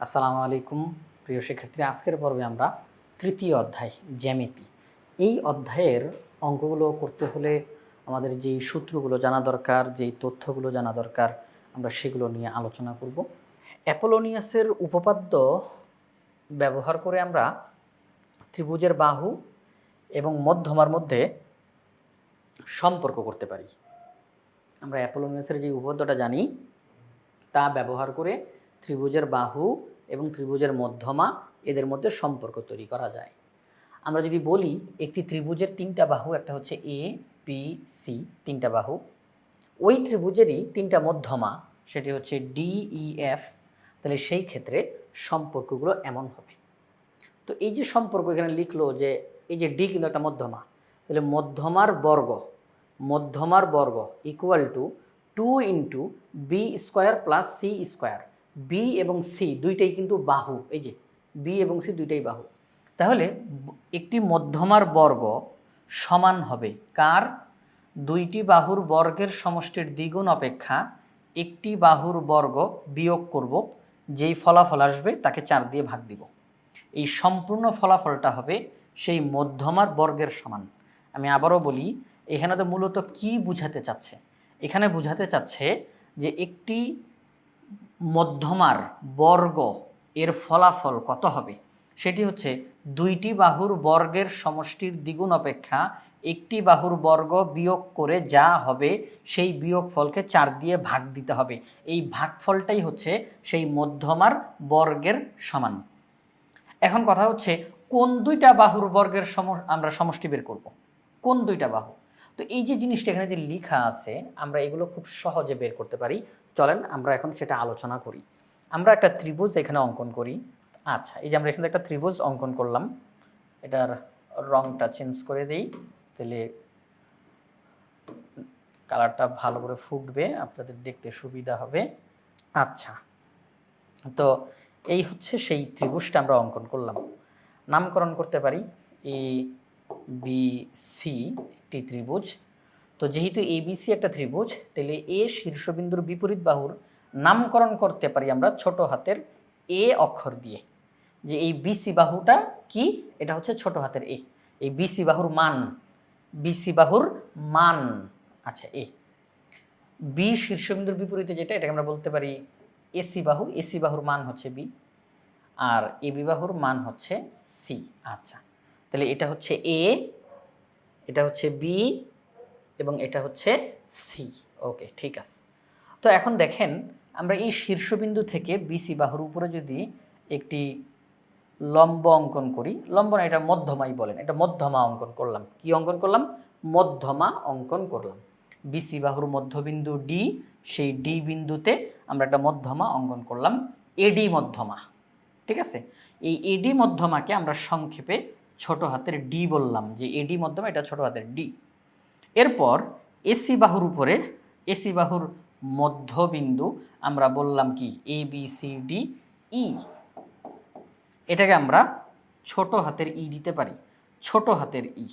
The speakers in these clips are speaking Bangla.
আসসালামু আলাইকুম প্রিয় শিক্ষার্থীরা, আজকের পর্বে আমরা তৃতীয় অধ্যায় জ্যামিতি এই অধ্যায়ের অঙ্কগুলো করতে হলে আমাদের যেই সূত্রগুলো জানা দরকার, যেই তথ্যগুলো জানা দরকার, আমরা সেগুলো নিয়ে আলোচনা করব। অ্যাপোলোনিয়াসের উপপাদ্য ব্যবহার করে আমরা ত্রিভুজের বাহু এবং মধ্যমার মধ্যে সম্পর্ক করতে পারি। আমরা অ্যাপোলোনিয়াসের যে উপপাদ্যটা জানি তা ব্যবহার করে ত্রিভুজের বাহু এবং ত্রিভুজের মধ্যমা এদের মধ্যে সম্পর্ক তৈরি করা যায়। আমরা যদি বলি একটি ত্রিভুজের তিনটা বাহু, একটা হচ্ছে এ বি সি, তিনটা বাহু, ওই ত্রিভুজেরই তিনটা মধ্যমা, সেটি হচ্ছে ডি ই এফ, তাহলে সেই ক্ষেত্রে সম্পর্কগুলো এমন হবে। তো এই যে সম্পর্ক এখানে লিখলো যে এই যে ডি কিন্তু একটা মধ্যমা, তাহলে মধ্যমার বর্গ equal to 2 into B square plus C square. B এবং সি দুইটাই কিন্তু বাহু, এই যে বি এবং সি দুইটাই বাহু। তাহলে একটি মধ্যমার বর্গ সমান হবে কার? দুইটি বাহুর বর্গের সমষ্টির দ্বিগুণ অপেক্ষা একটি বাহুর বর্গ বিয়োগ করব, যেই ফলাফল আসবে তাকে 4 দিয়ে ভাগ দিব। এই সম্পূর্ণ ফলাফলটা হবে সেই মধ্যমার বর্গের সমান। আমি আবারও বলি, এখানে তো মূলত কি বুঝাতে চাচ্ছে? এখানে বুঝাতে চাচ্ছে যে একটি মধ্যমার বর্গ এর ফলাফল কত হবে, সেটি হচ্ছে দুইটি বাহুর বর্গের সমষ্টির দ্বিগুণ অপেক্ষা একটি বাহুর বর্গ বিয়োগ করে যা হবে সেই বিয়োগফলকে 4 দিয়ে ভাগ দিতে হবে। এই ভাগফলটাই হচ্ছে সেই মধ্যমার বর্গের সমান। এখন কথা হচ্ছে কোন দুইটা বাহুর বর্গের আমরা সমষ্টি বের করব, কোন দুইটা বাহু? তো এই যে জিনিসটা এখানে যে লেখা আছে, আমরা এগুলো খুব সহজে বের করতে পারি। চলেন আমরা এখন সেটা আলোচনা করি। আমরা একটা ত্রিভুজ এখানে অঙ্কন করি। আচ্ছা, এই যে আমরা এখানে একটা ত্রিভুজ অঙ্কন করলাম, এটার রংটা চেঞ্জ করে দিই, তাহলে কালারটা ভালো করে ফুটবে, আপনাদের দেখতে সুবিধা হবে। আচ্ছা, তো এই হচ্ছে সেই ত্রিভুজটা আমরা অঙ্কন করলাম। নামকরণ করতে পারি এ বি সি, একটি ত্রিভুজ। তো যেহেতু এ বি সি একটা ত্রিভুজ, তাহলে এ শীর্ষবিন্দুর বিপরীত বাহুর নামকরণ করতে পারি আমরা ছোট হাতের এ অক্ষর দিয়ে। যে এই বিসি বাহুটা কি? এটা হচ্ছে ছোট হাতের এ। এই বিসি বাহুর মান, আচ্ছা এ। বি শীর্ষবিন্দুর বিপরীতে যেটা, এটাকে আমরা বলতে পারি এসি বাহু। এসি বাহুর মান হচ্ছে বি, আর এ বি বাহুর মান হচ্ছে সি। আচ্ছা, তাহলে এটা হচ্ছে এ, এটা হচ্ছে বি এবং এটা হচ্ছে সি। ওকে, ঠিক আছে। তো এখন দেখেন, আমরা এই শীর্ষবিন্দু থেকে বিসি বাহুর উপরে যদি একটি লম্ব অঙ্কন করি, লম্ব না, এটা মধ্যমাই বলেন, এটা মধ্যমা অঙ্কন করলাম। কি অঙ্কন করলাম? মধ্যমা অঙ্কন করলাম। বিসি বাহুর মধ্যবিন্দু ডি, সেই ডি বিন্দুতে আমরা একটা মধ্যমা অঙ্কন করলাম, এডি মধ্যমা। ঠিক আছে, এই এডি মধ্যমাকে আমরা সংক্ষেপে ছোট হাতের ডি বললাম, যে এডি মধ্যমা এটা ছোট হাতের ডি। এরপর এসি বাহুর উপরে, এসি বাহুর মধ্যবিন্দু আমরা বললাম কি? A B C D E. এটাকে আমরা ছোট হাতের ই দিতে পারি, ছোট হাতের ই।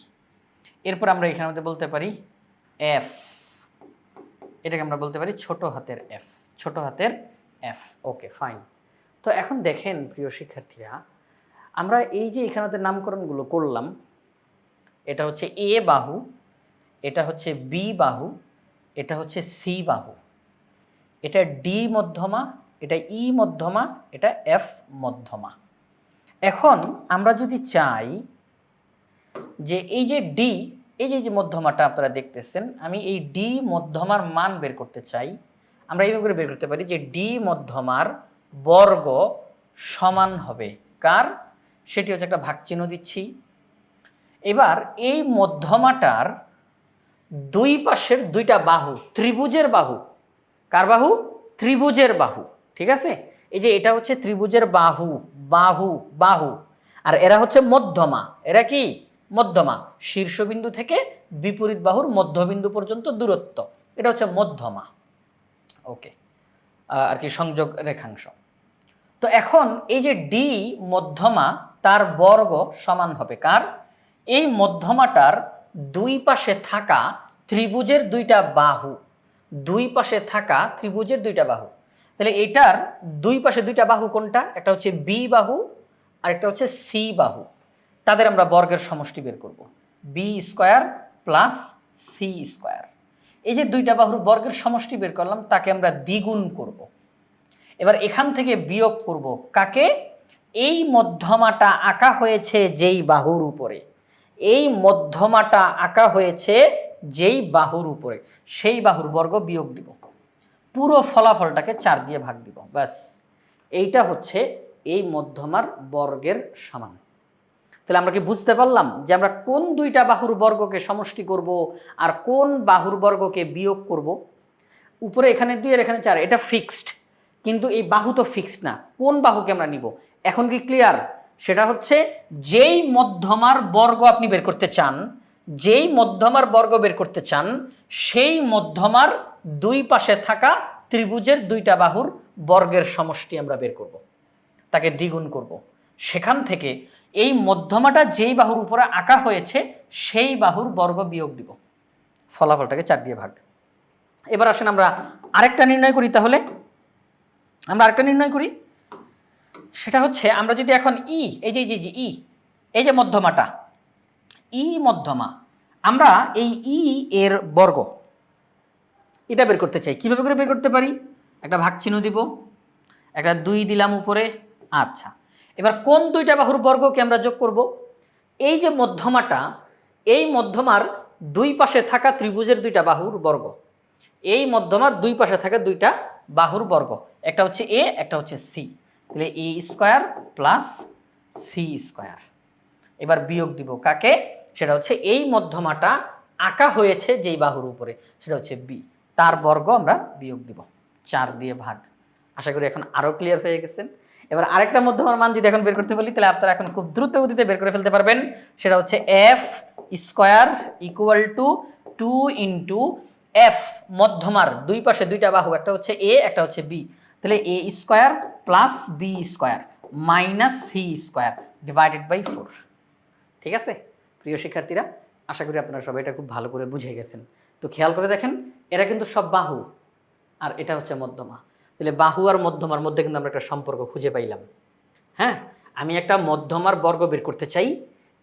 এরপর আমরা এখানে মধ্যে বলতে পারি এফ, এটাকে আমরা বলতে পারি ছোট হাতের এফ, ছোট হাতের এফ। ওকে, ফাইন। তো এখন দেখেন প্রিয় শিক্ষার্থীরা, আমরা এই যে এখানে নামকরণগুলো করলাম, এটা হচ্ছে এ বাহু, এটা হচ্ছে বি বাহু, এটা হচ্ছে সি বাহু, এটা ডি মধ্যমা, এটা ই মধ্যমা, এটা এফ মধ্যমা। এখন আমরা যদি চাই যে এই যে ডি, এই যে মধ্যমাটা আপনারা দেখতেছেন, আমি এই ডি মধ্যমার মান বের করতে চাই, আমরা এইভাবে করে বের করতে পারি যে ডি মধ্যমার বর্গ সমান হবে কার? সেটি হচ্ছে একটা ভাগ চিহ্ন দিচ্ছি। এবার এই মধ্যমাটার দুই পাশের দুইটা বাহু, ত্রিভুজের বাহু। কার বাহু? ত্রিভুজের বাহু। ঠিক আছে, এই যে এটা হচ্ছে ত্রিভুজের বাহু, বাহু বাহু, আর এরা হচ্ছে মধ্যমা। এরা কি? মধ্যমা। শীর্ষবিন্দু থেকে বিপরীত বাহুর মধ্যবিন্দু পর্যন্ত দূরত্ব, এটা হচ্ছে মধ্যমা। ওকে, আর কি সংযোগ রেখাংশ। তো এখন এই যে ডি মধ্যমা, তার বর্গ সমান হবে কার? এই মধ্যমাটার দুই পাশে থাকা ত্রিভুজের দুইটা বাহু, দুই পাশে থাকা ত্রিভুজের দুইটা বাহু। তাহলে এটার দুই পাশে দুইটা বাহু কোনটা? একটা হচ্ছে বি বাহু আর একটা হচ্ছে সি বাহু। তাদের আমরা বর্গের সমষ্টি বের করব। B square plus C square. এই যে দুইটা বাহুর বর্গের সমষ্টি বের করলাম, তাকে আমরা দ্বিগুণ করব। এবার এখান থেকে বিয়োগ করব কাকে? এই মধ্যমাটা আঁকা হয়েছে যেই বাহুর উপরে, এই মধ্যমাটা আঁকা হয়েছে যেই বাহুর উপরে, সেই বাহুর বর্গ বিয়োগ দিব। পুরো ফলাফলটাকে 4 দিয়ে ভাগ দিব, ব্যাস। এইটা হচ্ছে এই মধ্যমার বর্গের সমান। তাহলে আমরা কি বুঝতে পারলাম যে আমরা কোন দুইটা বাহুর বর্গকে সমষ্টি করব আর কোন বাহুর বর্গকে বিয়োগ করব? উপরে এখানে 2 আর এখানে 4, এটা ফিক্সড, কিন্তু এই বাহু তো ফিক্সড না। কোন বাহুকে আমরা নিব এখন কি ক্লিয়ার? সেটা হচ্ছে যেই মধ্যমার বর্গ আপনি বের করতে চান, যেই মধ্যমার বর্গ বের করতে চান, সেই মধ্যমার দুই পাশে থাকা ত্রিভুজের দুইটা বাহুর বর্গের সমষ্টি আমরা বের করব, তাকে দ্বিগুণ করব। সেখান থেকে এই মধ্যমাটা যেই বাহুর উপরে আঁকা হয়েছে সেই বাহুর বর্গ বিয়োগ দিব, ফলাফলটাকে 4 দিয়ে ভাগ। এবার আসেন আমরা আরেকটা নির্ণয় করি। তাহলে আমরা আরেকটা নির্ণয় করি, সেটা হচ্ছে আমরা যদি এখন এই যে এই যে মধ্যমাটা, মধ্যমা, আমরা এই এর বর্গ এটা বের করতে চাই। কিভাবে করে বের করতে পারি? একটা ভাগ চিহ্ন দিব, একটা 2 দিলাম উপরে। আচ্ছা, এবার কোন দুইটা বাহুর বর্গকে আমরা যোগ করব? এই যে মধ্যমাটা, এই মধ্যমার দুই পাশে থাকা ত্রিভুজের দুইটা বাহুর বর্গ, এই মধ্যমার দুই পাশে থাকা দুইটা বাহুর বর্গ, একটা হচ্ছে এ, একটা হচ্ছে সি। তাহলে A square plus C square. এবার বিয়োগ দিব কাকে? সেটা হচ্ছে এই মধ্যমাটা আঁকা হয়েছে যেই বাহুর উপরে, সেটা হচ্ছে বি, তার বর্গ আমরা বিয়োগ দিব, 4 দিয়ে ভাগ। আশা করি এখন আরও ক্লিয়ার হয়ে গেছেন। এবার আরেকটা মধ্যমার মান যদি এখন বের করতে বলি, তাহলে আপনারা এখন খুব দ্রুত গতিতে বের করে ফেলতে পারবেন। সেটা হচ্ছে F square equal to 2 into F, মধ্যমার দুই পাশে দুইটা বাহু, একটা হচ্ছে এ, একটা হচ্ছে বি। তাহলে A square plus B square minus C square divided by 4। ঠিক আছে প্রিয় শিক্ষার্থীরা, আশা করি আপনারা সবাই এটা খুব ভালো করে বুঝে গেছেন। তো খেয়াল করে দেখেন, এরা কিন্তু সব বাহু আর এটা হচ্ছে মধ্যমা। তাহলে বাহু আর মধ্যমার মধ্যে কিন্তু আমরা একটা সম্পর্ক খুঁজে পাইলাম। হ্যাঁ, আমি একটা মধ্যমার বর্গ বের করতে চাই,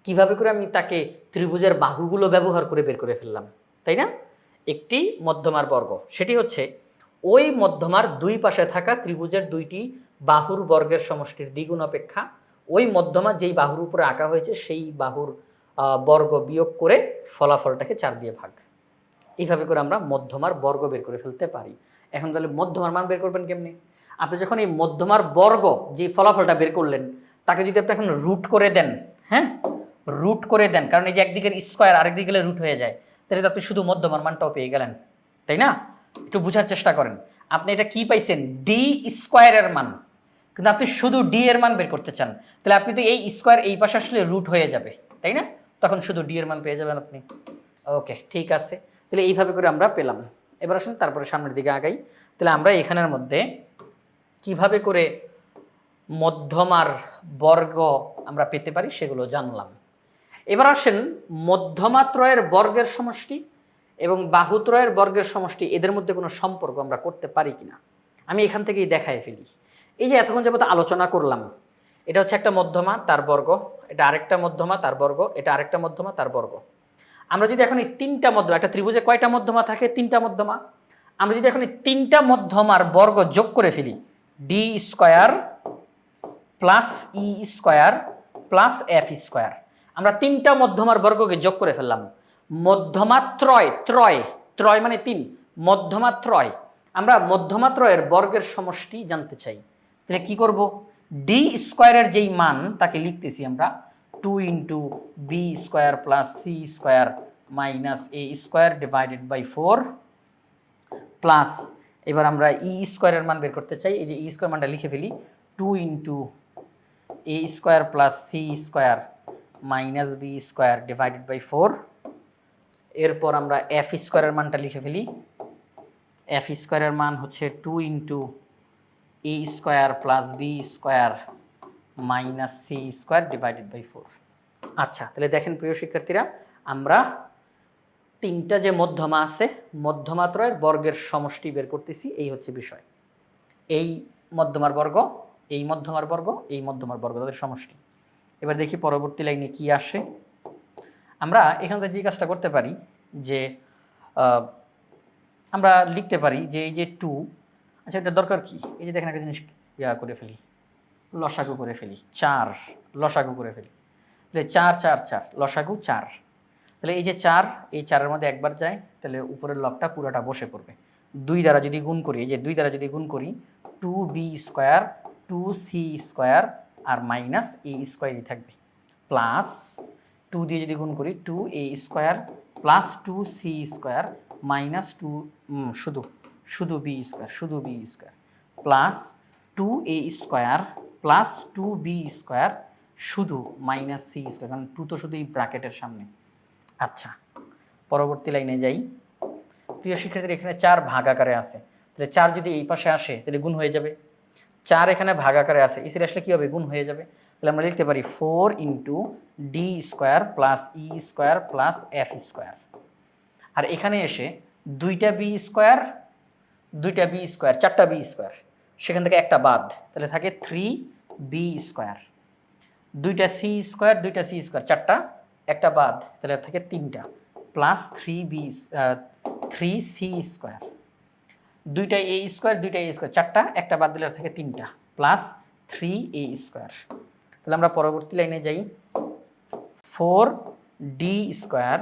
কিভাবে করে আমি তাকে ত্রিভুজের বাহুগুলো ব্যবহার করে বের করে ফেললাম, তাই না? একটি মধ্যমার বর্গ, সেটি হচ্ছে ওই মধ্যমার দুই পাশে থাকা ত্রিভুজের দুইটি বাহুর বর্গের সমষ্টির দ্বিগুণ অপেক্ষা ওই মধ্যমা যেই বাহুর উপরে আঁকা হয়েছে সেই বাহুর বর্গ বিয়োগ করে ফলাফলটাকে 4 দিয়ে ভাগ। এইভাবে করে আমরা মধ্যমার বর্গ বের করে ফেলতে পারি। এখন তাহলে মধ্যমার মান বের করবেন কেমনি? আপনি যখন এই মধ্যমার বর্গ যে ফলাফলটা বের করলেন, তাকে যদি আপনি এখন রুট করে দেন, হ্যাঁ রুট করে দেন, কারণ এই যে একদিকের স্কোয়ার আরেকদিকে গেলে রুট হয়ে যায়, তাহলে তো আপনি শুধু মধ্যমার মানটাও পেয়ে গেলেন, তাই না? একটু বোঝার চেষ্টা করেন, আপনি এটা কি পাইছেন? ডি স্কোয়ারের মান, কিন্তু আপনি শুধু ডি এর মান বের করতে চান, তাহলে আপনি তো এই স্কোয়ার এই পাশে আসলে রুট হয়ে যাবে, তাই না? তখন শুধু ডি এর মান পেয়ে যাবেন আপনি। ওকে, ঠিক আছে, তাহলে এইভাবে করে আমরা পেলাম। এবার আসুন তারপরে সামনের দিকে আগাই। তাহলে আমরা এখানের মধ্যে কিভাবে করে মধ্যমার বর্গ আমরা পেতে পারি সেগুলো জানলাম। এবার আসেন মধ্যমাত্রয়ের বর্গের সমষ্টি এবং বাহুত্রয়ের বর্গের সমষ্টি, এদের মধ্যে কোনো সম্পর্ক আমরা করতে পারি কিনা আমি এখান থেকেই দেখায় ফেলি। এই যে এতক্ষণ যাবত আলোচনা করলাম, এটা হচ্ছে একটা মধ্যমা, তার বর্গ, এটা আরেকটা মধ্যমা, তার বর্গ, এটা আরেকটা মধ্যমা, তার বর্গ। আমরা যদি এখন এই 3টা মধ্যমা, একটা ত্রিভুজে কয়টা মধ্যমা থাকে? 3টা মধ্যমা। আমরা যদি এখন এই 3টা মধ্যমার বর্গ যোগ করে ফেলি, D square plus E square plus F square, আমরা 3টা মধ্যমার বর্গকে যোগ করে ফেললাম। মধ্যমা ত্রয়, ত্রয় ত্রয় মানে 3, মধ্যমা ত্রয়, আমরা মধ্যমা ত্রয়ের বর্গের সমষ্টি জানতে চাই। তাহলে কি করব? ডি স্কোয়ারের যেই মান তাকে লিখতেছি আমরা 2 into B square plus C square minus A square divided by 4 plus, এবার আমরা ই স্কোয়ারের মান বের করতে চাই, এই যে ই স্কোয়ার মানটা লিখে ফেলি, 2 into A square plus C square minus B square divided by 4। এরপর আমরা এফ স্কোয়ারের মানটা লিখে ফেলি, এফ স্কোয়ারের মান হচ্ছে 2 into A square plus B square minus C square divided by 4। আচ্ছা, তাহলে দেখেন প্রিয় শিক্ষার্থীরা, আমরা 3টা যে মধ্যমা আছে, মধ্যমাত্রয়ের বর্গের সমষ্টি বের করতেছি, এই হচ্ছে বিষয়। এই মধ্যমার বর্গ, এই মধ্যমার বর্গ, এই মধ্যমার বর্গ, তাদের সমষ্টি। এবার দেখি পরবর্তী লাইনে কি আসে। আমরা এখান থেকে যে কাজটা করতে পারি যে আমরা লিখতে পারি যে এই যে 2, আচ্ছা এটা দরকার কি, এই যে দেখেন একটা জিনিস করে ফেলি, লসাগু করে ফেলি, 4 লসাগু করে ফেলি, তাহলে 4 4 4 লসাগু 4, তাহলে এই যে 4, এই 4-এর মধ্যে একবার যায়, তাহলে উপরের লবটা পুরোটা বসে পড়বে। 2 দ্বারা যদি গুণ করি, এই যে 2 দ্বারা যদি গুণ করি, 2b স্কোয়ার 2c স্কোয়ার আর মাইনাস a স্কোয়ারই থাকবে, প্লাস 2 দিয়ে যদি গুণ করি 2a square plus 2c square minus 2 শুধু b স্কোয়ার, শুধু b square plus 2a square plus 2b square শুধু মাইনাস c স্কোয়ার, কারণ 2 তো শুধু এই ব্র্যাকেটের সামনে। আচ্ছা, পরবর্তী লাইনে যাই। প্রিয় শিক্ষার্থীরা, এখানে 4 ভাগ আকারে আছে, তাহলে 4 যদি এই পাশে আসে তাহলে গুণ হয়ে যাবে। 4 এখানে ভাগ আকারে আছে, এসে আসলে কী হবে, গুণ হয়ে যাবে। তাহলে আমরা লিখতে পারি 4 into D square plus E square plus F square. আর এখানে এসে 2টা বি স্কোয়ার 2টা বি স্কোয়ার 4টা বি স্কোয়ার, সেখান থেকে একটা বাদ, তাহলে থাকে 3b স্কোয়ার, 2টা সি স্কোয়ার 2টা সি স্কোয়ার 4টা, একটা বাদ, তাহলে থাকে 3টা প্লাস 3c স্কোয়ার, 2টা এ স্কোয়ার 2টা এ স্কোয়ার 4টা, একটা বাদ দিলে থাকে 3টা প্লাস 3a স্কোয়ার। তাহলে আমরা পরবর্তী লাইনে যাই। 4d square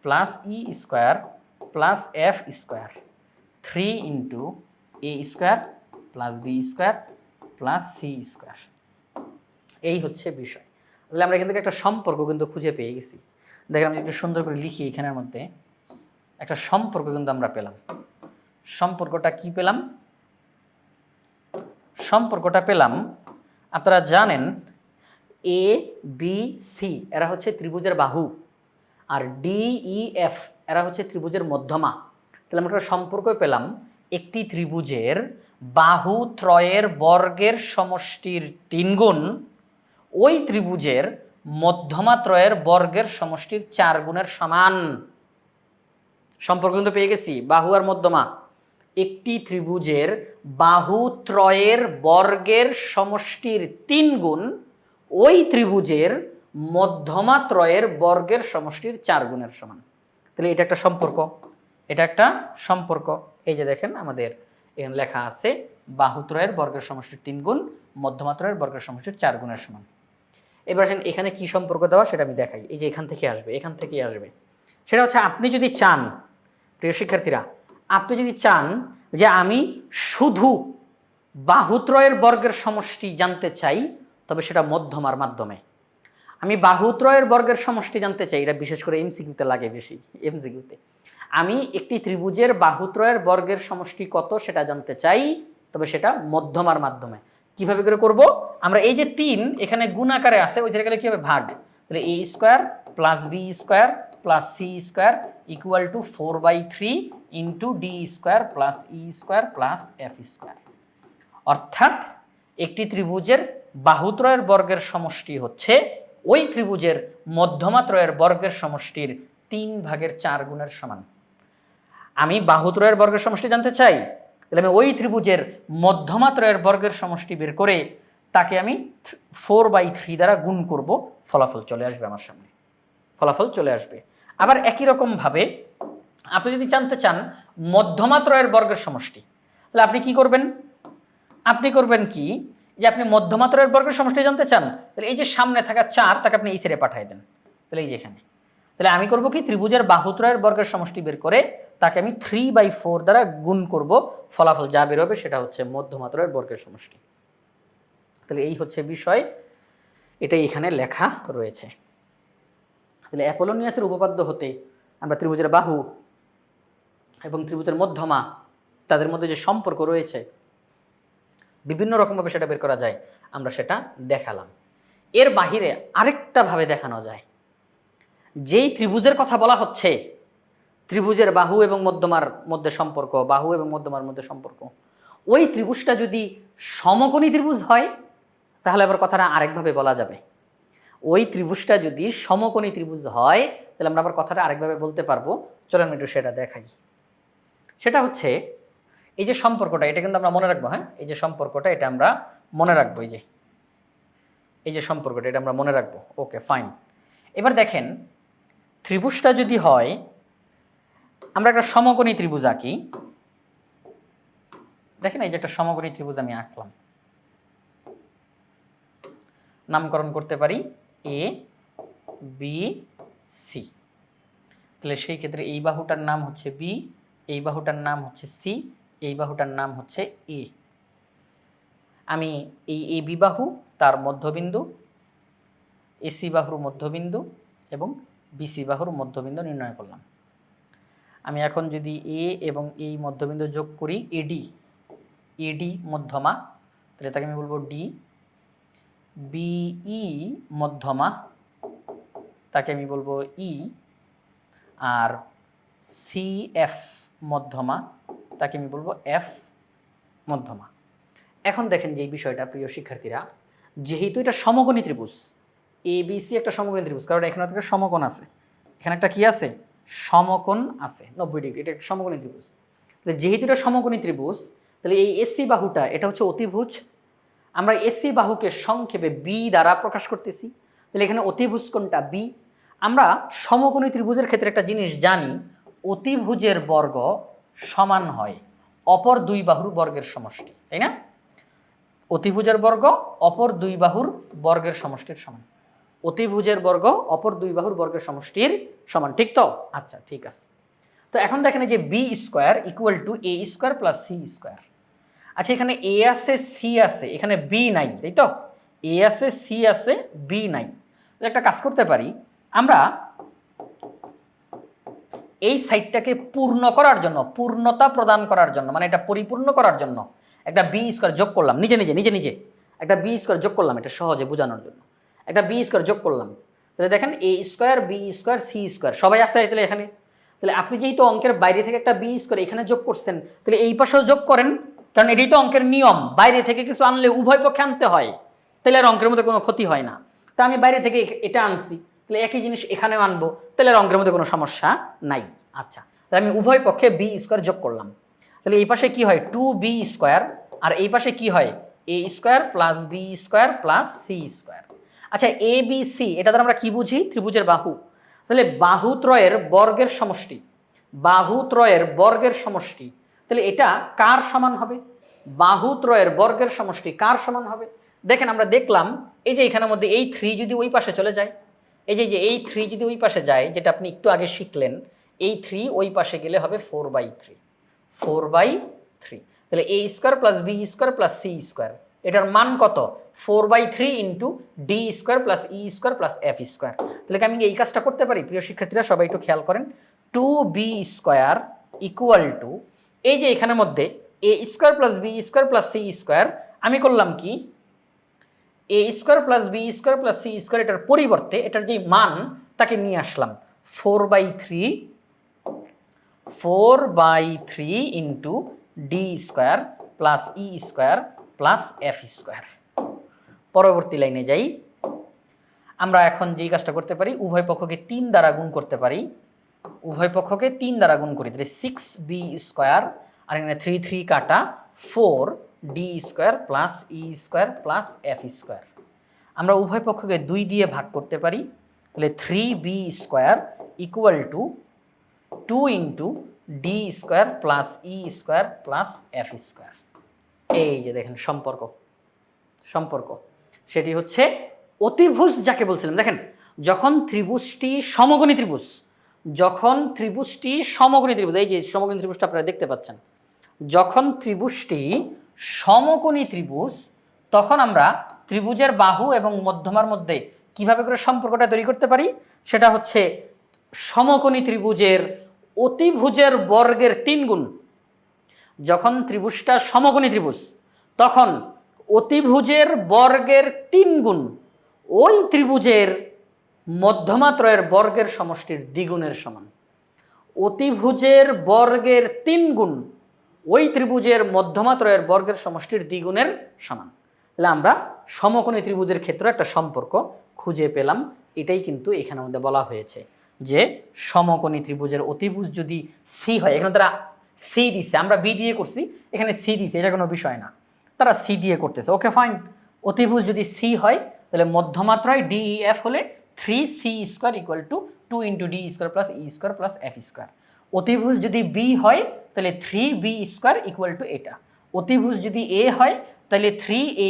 plus E square plus F square 3 into A square plus B square plus C square. এই হচ্ছে বিষয়। তাহলে আমরা এখান থেকে একটা সম্পর্ক কিন্তু খুঁজে পেয়ে গেছি। দেখেন আমি একটু সুন্দর করে লিখি, এখানের মধ্যে একটা সম্পর্ক কিন্তু আমরা পেলাম। সম্পর্কটা কি পেলাম? সম্পর্কটা পেলাম, আপনারা জানেন এ বি সি এরা হচ্ছে ত্রিভুজের বাহু, আর ডি ই এফ এরা হচ্ছে ত্রিভুজের মধ্যমা। তাহলে আমরা একটা সম্পর্ক পেলাম, একটি ত্রিভুজের বাহু ত্রয়ের বর্গের সমষ্টির 3 গুণ ওই ত্রিভুজের মধ্যমা ত্রয়ের বর্গের সমষ্টির 4 গুণের সমান। সম্পর্ক কিন্তু পেয়ে গেছি, বাহু আর মধ্যমা। একটি ত্রিভুজের বাহু ত্রয়ের বর্গের সমষ্টির 3 গুণ ওই ত্রিভুজের মধ্যমা ত্রয়ের বর্গের সমষ্টির 4 গুণের সমান। তাহলে এটা একটা সম্পর্ক, এটা একটা সম্পর্ক। এই যে দেখেন আমাদের এখানে লেখা আছে বাহু ত্রয়ের বর্গের সমষ্টির 3 গুণ মধ্যমা ত্রয়ের বর্গের সমষ্টির 4 গুণের সমান। এবার আসেন এখানে কি সম্পর্ক দেওয়া সেটা আমি দেখাই। এই যে এখান থেকে আসবে, এখান থেকেই আসবে। সেটা হচ্ছে আপনি যদি চান, প্রিয় শিক্ষার্থীরা, আপনি যদি চান যে আমি শুধু বাহুত্রয়ের বর্গের সমষ্টি জানতে চাই, তবে সেটা মধ্যমার মাধ্যমে। আমি বাহুত্রয়ের বর্গের সমষ্টি জানতে চাই, এটা বিশেষ করে এমসিকিউতে লাগে বেশি, এমসিকিউতে। আমি একটি ত্রিভুজের বাহুত্রয়ের বর্গের সমষ্টি কত সেটা জানতে চাই, তবে সেটা মধ্যমার মাধ্যমে। কিভাবে করে করব? আমরা এই যে 3 এখানে গুণ আকারে আছে, ওই জায়গায় কী হবে, ভাগ। তাহলে A square plus B square plus C square equal to 4/3 into D square plus E square plus F square. অর্থাৎ একটি ত্রিভুজের বাহুত্রয়ের বর্গের সমষ্টি হচ্ছে ওই ত্রিভুজের মধ্যমাত্রয়ের বর্গের সমষ্টির 3/4 গুণের সমান। আমি বাহুত্রয়ের বর্গের সমষ্টি জানতে চাই, তাহলে আমি ওই ত্রিভুজের মধ্যমাত্রয়ের বর্গের সমষ্টি বের করে তাকে আমি 4/3 দ্বারা গুণ করব, ফলাফল চলে আসবে আমার সামনে, ফলাফল চলে আসবে। আবার একই রকমভাবে আপনি যদি জানতে চান মধ্যমাত্রয়ের বর্গের সমষ্টি, তাহলে আপনি কি করবেন? আপনি করবেন কি, যে আপনি মধ্যমাত্রয়ের বর্গের সমষ্টি জানতে চান, তাহলে এই যে সামনে থাকা 4 তাকে আপনি এই সাইডে পাঠিয়ে দেন। তাহলে এই যে এখানে, তাহলে আমি করব কি, ত্রিভুজের বাহুত্রয়ের বর্গের সমষ্টি বের করে তাকে আমি 3/4 দ্বারা গুণ করব, ফলাফল যা বের হবে সেটা হচ্ছে মধ্যমাত্রয়ের বর্গের সমষ্টি। তাহলে এই হচ্ছে বিষয়, এটাই এখানে লেখা রয়েছে। তাহলে অ্যাপোলোনিয়াসের উপপাদ্য হতে আমরা ত্রিভুজের বাহু এবং ত্রিভুজের মধ্যমা তাদের মধ্যে যে সম্পর্ক রয়েছে বিভিন্ন রকমভাবে সেটা বের করা যায়, আমরা সেটা দেখালাম। এর বাহিরে আরেকটা ভাবে দেখানো যায়, যেই ত্রিভুজের কথা বলা হচ্ছে, ত্রিভুজের বাহু এবং মধ্যমার মধ্যে সম্পর্ক, বাহু এবং মধ্যমার মধ্যে সম্পর্ক, ওই ত্রিভুজটা যদি সমকোণী ত্রিভুজ হয়, তাহলে আবার কথাটা আরেকভাবে বলা যাবে। ওই ত্রিভুজটা যদি সমকোণী ত্রিভুজ হয়, তাহলে আমরা আবার কথাটা আরেকভাবে বলতে পারবো। চলেন একটু সেটা দেখাই। সেটা হচ্ছে এই যে সম্পর্কটা এটা কিন্তু আমরা মনে রাখবো, হ্যাঁ, এই যে সম্পর্কটা এটা আমরা মনে রাখবো, এই যে সম্পর্কটা এটা আমরা মনে রাখবো। Okay fine. এবার দেখেন ত্রিভুজটা যদি হয়, আমরা একটা সমকোণী ত্রিভুজ আঁকি। দেখেন এই যে একটা সমকোণী ত্রিভুজ আমি আঁকলাম, নামকরণ করতে পারি এ বি সি। তাহলে সেই ক্ষেত্রে এই বাহুটার নাম হচ্ছে বি, এই বাহুটার নাম হচ্ছে সি, এই বাহুটার নাম হচ্ছে এ। আমি এই এ বি বাহু তার মধ্যবিন্দু, এসি বাহুর মধ্যবিন্দু এবং বিসি বাহুর মধ্যবিন্দু নির্ণয় করলাম। আমি এখন যদি এ এবং এই মধ্যবিন্দু যোগ করি এডি, এডি মধ্যমা, তাহলে তাকে আমি বলবো ডি। বিই মধ্যমা, তাকে আমি বলবো ই। আর সিএফ মধ্যমা, তাকে আমি বলবো এফ মধ্যমা। এখন দেখেন যে এই বিষয়টা প্রিয় শিক্ষার্থীরা, যেহেতু এটা সমকোণী ত্রিভুজ, এ বি সি একটা সমকোণী ত্রিভুজ, কারণ এখানে একটা সমকোণ আছে, এখানে একটা কি আছে, সমকোণ আছে 90 ডিগ্রি, এটা একটা সমকোণী ত্রিভুজ। তাহলে যেহেতু এটা সমকোণী ত্রিভুজ, তাহলে এই এসি বাহুটা এটা হচ্ছে অতিভুজ। আমরা এসি বাহুকে সংক্ষেপে বি দ্বারা প্রকাশ করতেছি। তাহলে এখানে অতিভুজ কোনটা, বি। আমরা সমকোণী ত্রিভুজের ক্ষেত্রে একটা জিনিস জানি, অতিভুজের বর্গ সমান হয় অপর দুই বাহুর বর্গের সমষ্টি, তাই না? অতিভুজের বর্গ অপর দুই বাহুর বর্গের সমষ্টির সমান। অতিভুজের বর্গ অপর দুই বাহুর বর্গের সমষ্টির সমান, ঠিক তো? আচ্ছা ঠিক আছে। তো এখন দেখেন যে B square equal to A square plus C square. আচ্ছা এখানে এ আছে সি আছে, এখানে বি নাই, তাই তো? এ আছে সি আছে, বি নাই। একটা কাজ করতে পারি আমরা, এই সাইডটাকে পূর্ণ করার জন্য, পূর্ণতা প্রদান করার জন্য, মানে এটা পরিপূর্ণ করার জন্য একটা বি স্কোয়ার যোগ করলাম, নিজে নিজে একটা বি স্কোয়ার যোগ করলাম, এটা সহজে বোঝানোর জন্য একটা বি স্কোয়ার যোগ করলাম। তাহলে দেখেন A square B square C square সবাই আছে তাহলে এখানে। তাহলে আপনি যেহেতু অঙ্কের বাইরে থেকে একটা বি স্কোয়ার এখানে যোগ করছেন, তাহলে এই পাশেও যোগ করেন, কারণ এটাই তো অঙ্কের নিয়ম, বাইরে থেকে কিছু আনলে উভয় পক্ষে আনতে হয়, তাহলে আর অঙ্কের মধ্যে কোনো ক্ষতি হয় না। তা আমি বাইরে থেকে এটা আনছি, তাহলে একই জিনিস এখানেও আনবো, তাহলে আর অঙ্কের মধ্যে কোনো সমস্যা নাই। আচ্ছা, তাহলে আমি উভয় পক্ষে বি স্কোয়ার যোগ করলাম। তাহলে এই পাশে কি হয়, টু বি স্কোয়ার, আর এই পাশে কি হয়, A square plus B square plus C square. আচ্ছা এ বি সি এটা দ্বারা আমরা কি বুঝি, ত্রিভুজের বাহু। তাহলে বাহুত্রয়ের বর্গের সমষ্টি, বাহুত্রয়ের বর্গের সমষ্টি, তাহলে এটা কার সমান হবে, বাহুত্রয়ের বর্গের সমষ্টি কার সমান হবে? দেখেন আমরা দেখলাম এই যে এখানের মধ্যে এই 3 যদি ওই পাশে চলে যায়, এই যে এই 3 যদি ওই পাশে যায়, যেটা আপনি একটু আগে শিখলেন, এই 3 ওই পাশে গেলে হবে 4/3, 4/3। তাহলে A square plus B square plus C square, এটার মান কত, 4/3 into D square plus E square plus F square. তাহলে আমি এই কাজটা করতে পারি প্রিয় শিক্ষার্থীরা, সবাই একটু খেয়াল করেন। 2b স্কোয়ার ইকুয়াল টু, এই যে এখানের মধ্যে A square plus B square plus C square, আমি করলাম কি, A square plus B square plus C square, এটার পরিবর্তে এটার যে মান তাকে নিয়ে আসলাম 4/3 into D square plus E square plus F square. পরবর্তী লাইনে যাই, আমরা এখন যেই কাজটা করতে পারি, উভয় পক্ষকে 3 দ্বারা গুণ করতে পারি, উভয় পক্ষকে 3 দ্বারা গুণ করি, তাহলে 6b স্কোয়ার, আর এখানে 3 কাটা 4d square plus E square plus F square. আমরা উভয় পক্ষকে 2 দিয়ে ভাগ করতে পারি, তাহলে 3b square equal to 2 into D square plus E square plus F square. এই যে দেখেন সম্পর্ক সেটি হচ্ছে অতিভুজ যাকে বলছিলাম। দেখেন যখন ত্রিভুজটি সমকোণী ত্রিভুজ, যখন ত্রিভুজটি সমকোণী ত্রিভুজ, এই যে সমকোণী ত্রিভুজটা আপনারা দেখতে পাচ্ছেন, যখন ত্রিভুজটি সমকোণী ত্রিভুজ, তখন আমরা ত্রিভুজের বাহু এবং মধ্যমার মধ্যে কিভাবে করে সম্পর্কটা তৈরি করতে পারি, সেটা হচ্ছে সমকোণী ত্রিভুজের অতিভুজের বর্গের 3 গুণ। যখন ত্রিভুজটা সমকোণী ত্রিভুজ, তখন অতিভুজের বর্গের 3 গুণ ওই ত্রিভুজের মধ্যমাত্রয়ের বর্গের সমষ্টির দ্বিগুণের সমান। অতিভুজের বর্গের 3 গুণ ওই ত্রিভুজের মধ্যমাত্রয়ের বর্গের সমষ্টির দ্বিগুণের সমান। তাহলে আমরা সমকোণী ত্রিভুজের ক্ষেত্রে একটা সম্পর্ক খুঁজে পেলাম। এটাই কিন্তু এখানের মধ্যে বলা হয়েছে যে সমকোণী ত্রিভুজের অতিভুজ যদি সি হয়, এখানে তারা সি দিছে, আমরা বি দিয়ে করছি, এখানে সি দিছে, এটা কোনো বিষয় না, তারা সি দিয়ে করতেছে। Okay fine. অতিভুজ যদি সি হয় তাহলে মধ্যমাত্রায় ডিইএফ হলে 3c² = 2 × d² + e² + f²। অতিভুজ যদি বি হয় তাহলে 3b² = এটা। অতিভুজ যদি এ হয় তাহলে 3a²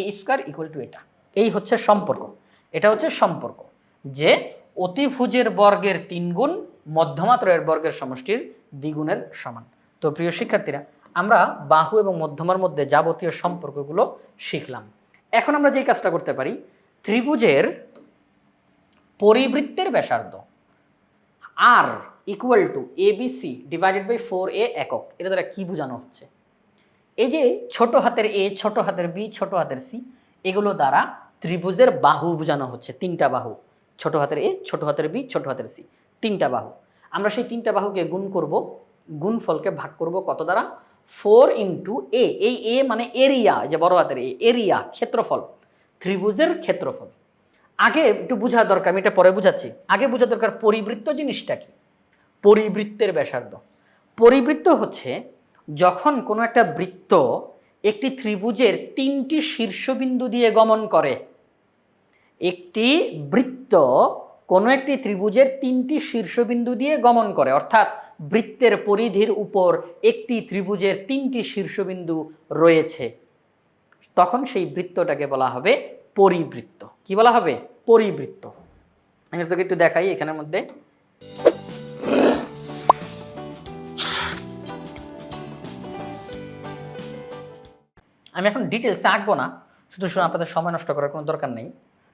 = এটা। এই হচ্ছে সম্পর্ক। এটা হচ্ছে সম্পর্ক যে অতিভুজের বর্গের 3 গুণ মধ্যমাত্রায়ের বর্গের সমষ্টির দ্বিগুণের সমান। তো প্রিয় শিক্ষার্থীরা, আমরা বাহু এবং মধ্যমার মধ্যে যাবতীয় সম্পর্কগুলো শিখলাম। এখন আমরা যেই কাজটা করতে পারি, ত্রিভুজের পরিবৃত্তের ব্যাসার্ধ আর = ABC / 4a একক, এটা দ্বারা কি বোঝানো হচ্ছে? এই যে ছোট হাতের এ, ছোট হাতের বি, ছোট হাতের সি, এগুলো দ্বারা ত্রিভুজের বাহু বোঝানো হচ্ছে। 3টা বাহু, ছোট হাতের এ, ছোট হাতের বি, ছোট হাতের সি, 3টা বাহু। আমরা সেই 3টা বাহুকে গুণ করব, গুণফলকে ভাগ করব কত দ্বারা? 4 × a। এই এ মানে এরিয়া, যে বড় হাতের এ, এরিয়া ক্ষেত্রফল, ত্রিভুজের ক্ষেত্রফল। আগে একটু বোঝা দরকার, আমি এটা পরে বুঝাচ্ছি। আগে বোঝা দরকার পরিবৃত্ত জিনিসটা কি। পরিবৃত্তের ব্যাসার্ধ, পরিবৃত্ত হচ্ছে যখন কোনো একটা বৃত্ত একটি ত্রিভুজের 3টি শীর্ষবিন্দু দিয়ে গমন করে। একটি বৃত্ত কোনো একটি ত্রিভুজের 3টি শীর্ষবিন্দু দিয়ে গমন করে, অর্থাৎ বৃত্তের পরিধির উপর একটি ত্রিভুজের 3টি শীর্ষবিন্দু রয়েছে, তখন সেই বৃত্তটাকে বলা হবে পরিবৃত্ত। কি বলা হবে? পরিবৃত্ত। আমি তোকে একটু দেখাই এখানের মধ্যে। আমি এখন ডিটেলসে আঁকবো না, শুধু আপনাদের সময় নষ্ট করার কোনো দরকার নেই,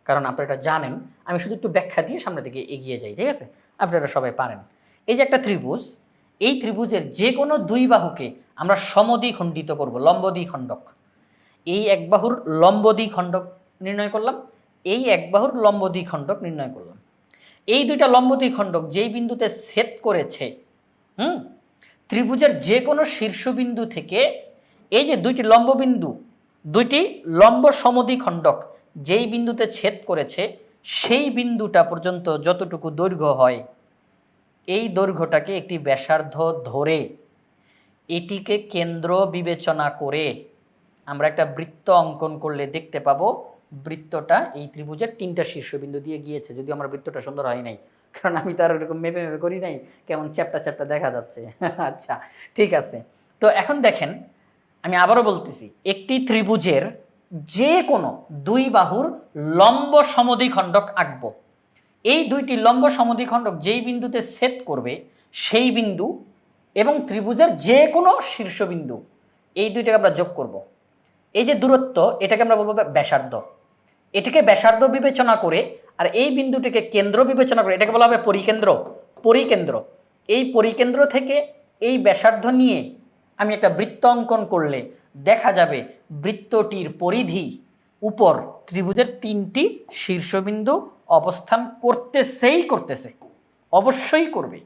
কারণ আপনারা এটা জানেন। আমি শুধু একটু ব্যাখ্যা দিয়ে সামনের দিকে এগিয়ে যাই, ঠিক আছে? আপনারা সবাই পারেন। এই যে একটা ত্রিভুজ, এই ত্রিভুজের যে কোনো 2 বাহুকে আমরা সমদ্বিখণ্ডিত করব, লম্বদ্বিখণ্ডক। এই এক বাহুর লম্বদ্বিখণ্ডক নির্ণয় করলাম, এই এক বাহুর লম্বদ্বিখণ্ডক নির্ণয় করলাম। এই 2টা লম্বদ্বিখণ্ডক যেই বিন্দুতে ছেদ করেছে, ত্রিভুজের যে কোনো শীর্ষবিন্দু থেকে এই যে 2টি লম্ববিন্দু, 2টি লম্ব সমদ্বিখণ্ডক যেই বিন্দুতে ছেদ করেছে, সেই বিন্দুটা পর্যন্ত যতটুকু দৈর্ঘ্য হয়, এই দৈর্ঘ্যটাকে একটি ব্যাসার্ধ ধরে এটিকে কেন্দ্র বিবেচনা করে আমরা একটা বৃত্ত অঙ্কন করলে দেখতে পাবো বৃত্তটা এই ত্রিভুজের 3টা শীর্ষবিন্দু দিয়ে গিয়েছে। যদিও আমার বৃত্তটা সুন্দর হয় নাই, কারণ আমি তো আর এরকম মেপে মেপে করি নাই, কেমন চ্যাপ্টা চ্যাপ্টা দেখা যাচ্ছে। আচ্ছা, ঠিক আছে। তো এখন দেখেন, আমি আবারও বলতেছি, একটি ত্রিভুজের যে কোনো 2 বাহুর লম্ব সমদ্বিখণ্ডক আঁকব। এই 2টি লম্ব সমদ্বিখণ্ডক যেই বিন্দুতে ছেদ করবে সেই বিন্দু এবং ত্রিভুজের যে কোনো শীর্ষবিন্দু, এই 2টাকে আমরা যোগ করব। এই যে দূরত্ব, এটাকে আমরা বলবো ব্যাসার্ধ। এটাকে ব্যাসার্ধ বিবেচনা করে আর এই বিন্দুটিকে কেন্দ্র বিবেচনা করে এটাকে বলা হবে পরিকেন্দ্র। পরিকেন্দ্র, এই পরিকেন্দ্র থেকে এই ব্যাসার্ধ নিয়ে আমি একটা বৃত্ত অঙ্কন করলে দেখা যাবে বৃত্তটির পরিধি উপর ত্রিভুজের 3টি শীর্ষবিন্দু অবস্থান করতেছে, অবশ্যই করবে,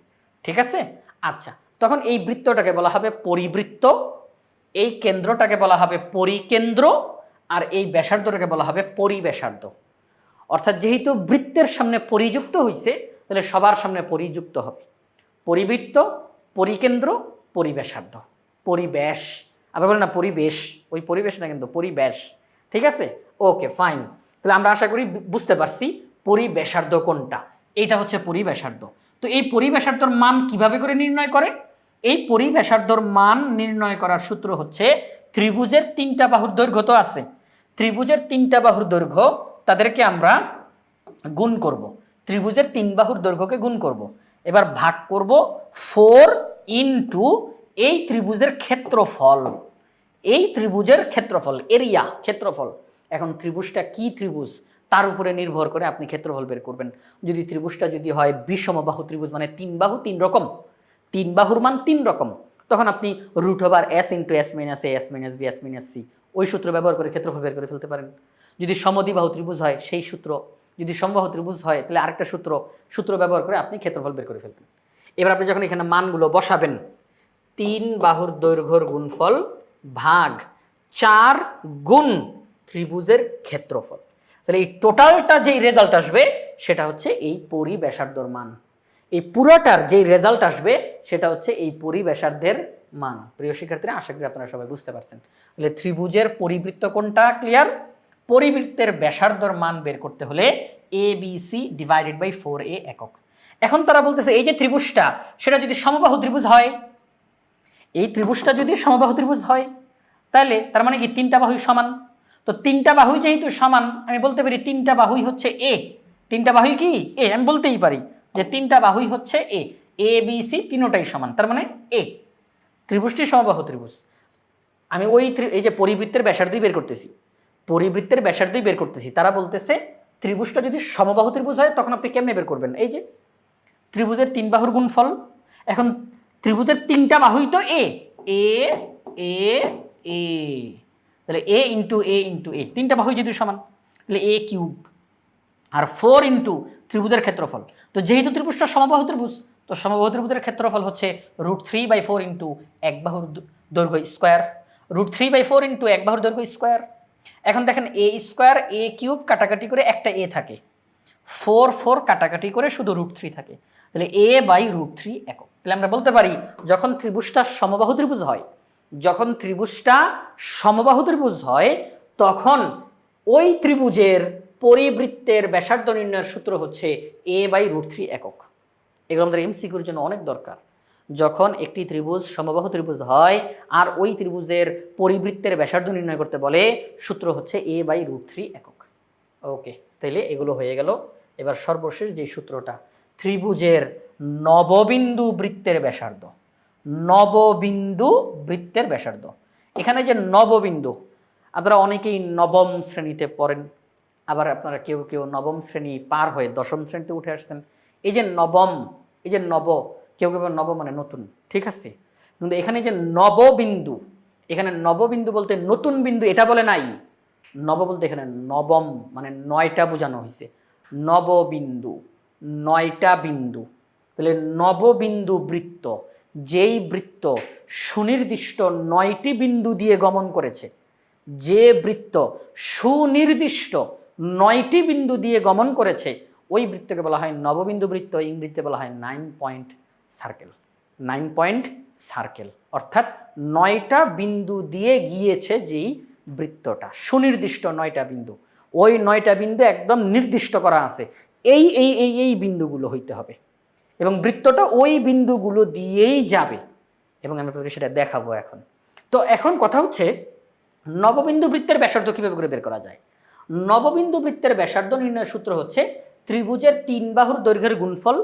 ঠিক আছে? আচ্ছা, তখন এই বৃত্তটাকে বলা হবে পরিবৃত্ত, এই কেন্দ্রটাকে বলা হবে পরিকেন্দ্র, আর এই ব্যাসার্ধটাকে বলা হবে পরিব্যাসার্ধ। অর্থাৎ যেহেতু বৃত্তের সামনে পরিযুক্ত হয়েছে, তাহলে সবার সামনে পরিযুক্ত হবে। পরিবৃত্ত, পরিকেন্দ্র, পরিব্যাসার্ধ, পরিব্যাস। আবার বলে না পরিবেশ, ওই পরিবেশ না কিন্তু পরিব্যাস, ঠিক আছে? Okay fine. তাহলে আমরা আশা করি বুঝতে পারছি পরিব্যাসার্ধ কোনটা। এইটা হচ্ছে পরিব্যাসার্ধ। তো এই পরিব্যাসার্ধর মান কিভাবে করে নির্ণয় করে? এই পরিব্যাসার্ধর মান নির্ণয় করার সূত্র হচ্ছে ত্রিভুজের 3টা বাহুর দৈর্ঘ্য তো আছে, ত্রিভুজের 3টা বাহুর দৈর্ঘ্য তাদেরকে আমরা গুণ করব। ত্রিভুজের 3 বাহুর দৈর্ঘ্যকে গুণ করব, এবার ভাগ করব 4 × এই ত্রিভুজের ক্ষেত্রফল। এই ত্রিভুজের ক্ষেত্রফল, এরিয়া, ক্ষেত্রফল। এখন ত্রিভুজটা কি ত্রিভুজ তার উপরে নির্ভর করে আপনি ক্ষেত্রফল বের করবেন। যদি ত্রিভুজটা যদি হয় বিষমবাহু ত্রিভুজ, মানে 3 বাহু 3 রকম, 3 বাহুর মান 3 রকম, তখন আপনি √s × s - a s - b s - c ওই সূত্র ব্যবহার করে ক্ষেত্রফল বের করে ফেলতে পারেন। যদি সমদ্বিবাহু ত্রিভুজ হয় সেই সূত্র, যদি সমবাহু ত্রিভুজ হয় তাহলে আরেকটা সূত্র ব্যবহার করে আপনি ক্ষেত্রফল বের করে ফেলবেন। এবার আপনি যখন এখানে মানগুলো বসাবেন, 3 বাহুর দৈর্ঘ্যর গুণফল ভাগ 4 গুণ ত্রিভুজের ক্ষেত্রফল, তাহলে এই টোটালটা যেই রেজাল্ট আসবে সেটা হচ্ছে এই পরিব্যাসার্ধর মান। এই পুরোটার যেই রেজাল্ট আসবে সেটা হচ্ছে এই পরিব্যাসার্ধের মান। প্রিয় শিক্ষার্থীরা, আশা করি আপনারা সবাই বুঝতে পারছেন। তাহলে ত্রিভুজের পরিবৃত্ত কোনটা? ক্লিয়ার। পরিবৃত্তের ব্যাসার্ধর মান বের করতে হলে ABC ডিভাইডেড বাই 4A একক। এখন তারা বলতেছে এই যে ত্রিভুজটা, সেটা যদি সমবাহু ত্রিভুজ হয়, এই ত্রিভুজটা যদি সমবাহু ত্রিভুজ হয়, তাহলে তার মানে কি তিনটা বাহুই সমান। তো তিনটা বাহুই যেহেতু সমান, আমি বলতে পারি তিনটা বাহুই হচ্ছে এ। তিনটা বাহুই কি এ, আমি বলতেই পারি যে তিনটা বাহুই হচ্ছে এ। ABC তিনোটাই সমান, তার মানে এ। ত্রিভুজটি সমবাহু ত্রিভুজ। আমি এই যে পরিবৃত্তের ব্যাসার্ধই বের করতেছি, পরিবৃত্তের ব্যাসার্ধই বের করতেছি। তারা বলতেছে ত্রিভুজটা যদি সমবাহু ত্রিভুজ হয়, তখন আপনি কেমনে বের করবেন? এই যে ত্রিভুজের তিন বাহুর গুণফল। এখন ত্রিভুজের তিনটা বাহুই তো এ, এ এ এ, তাহলে এ ইন্টু এ ইন্টু এ, তিনটা বাহুই যদি সমান, তাহলে এ কিউব আর 4 ইন্টু ত্রিভুজের ক্ষেত্রফল। তো যেহেতু ত্রিভুজটা সমবাহু ত্রিভুজ, তো সমবাহু ত্রিভুজের ক্ষেত্রফল হচ্ছে √3/4 ইন্টু এক বাহুর দৈর্ঘ্য স্কোয়ার, √3/4 ইন্টু এক বাহুর দৈর্ঘ্য স্কোয়ার। এখন দেখেন এ স্কোয়ার এ কিউব কাটাকাটি করে একটা এ থাকে, 4 কাটাকাটি করে শুধু √3 থাকে, তাহলে a/√3 একক। তাহলে আমরা বলতে পারি যখন ত্রিভুজটা সমবাহু ত্রিভুজ হয়, যখন ত্রিভুজটা সমবাহু ত্রিভুজ হয়, তখন ওই ত্রিভুজের পরিবৃত্তের ব্যাসার্ধ নির্ণয়ের সূত্র হচ্ছে a/√3 একক। এগুলো আমাদের এমসিকিউর জন্য অনেক দরকার। যখন একটি ত্রিভুজ সমবাহু ত্রিভুজ হয় আর ওই ত্রিভুজের পরিবৃত্তের ব্যাসার্ধ নির্ণয় করতে বলে, সূত্র হচ্ছে a/√3 একক। ওকে, তাইলে এগুলো হয়ে গেল। এবার সর্বশেষ যে সূত্রটা, ত্রিভুজের নববিন্দু বৃত্তের ব্যাসার্ধ। নববিন্দু বৃত্তের ব্যাসার্ধ। এখানে যে নববিন্দু, আপনারা অনেকেই নবম শ্রেণীতে পড়েন, আবার আপনারা কেউ কেউ নবম শ্রেণী পার হয়ে দশম শ্রেণীতে উঠে আসতেন। এই যে নবম, এই যে নব, কেউ কেউ নব মানে নতুন, ঠিক আছে, কিন্তু এখানে যে নববিন্দু, এখানে নববিন্দু বলতে নতুন বিন্দু এটা বলে নাই। নব বলতে এখানে নবম মানে 9টা বোঝানো হয়েছে। নববিন্দু, 9টা বিন্দু। তাহলে নববিন্দু বৃত্ত, যেই বৃত্ত সুনির্দিষ্ট 9টি বিন্দু দিয়ে গমন করেছে, যে বৃত্ত সুনির্দিষ্ট 9টি বিন্দু দিয়ে গমন করেছে, ওই বৃত্তকে বলা হয় নববিন্দু বৃত্ত। ইংরেজিতে বলা হয় 9 পয়েন্ট সার্কেল। 9 পয়েন্ট সার্কেল অর্থাৎ 9টা বিন্দু দিয়ে গিয়েছে যেই বৃত্তটা, সুনির্দিষ্ট 9টা বিন্দু, ওই 9টা বিন্দু একদম নির্দিষ্ট করা আছে, এই এই এই এই বিন্দুগুলো হইতে হবে, এবং বৃত্তটা ওই বিন্দুগুলো দিয়েই যাবে, এবং আমি আপনাদেরকে সেটা দেখাবো এখন। তো এখন কথা হচ্ছে নববিন্দু বৃত্তের ব্যাসার্ধ কীভাবে করে বের করা যায়। নববিন্দু বৃত্তের ব্যাসার্ধ নির্ণয়ের সূত্র হচ্ছে ত্রিভুজের তিন বাহুর দৈর্ঘ্যের গুণফল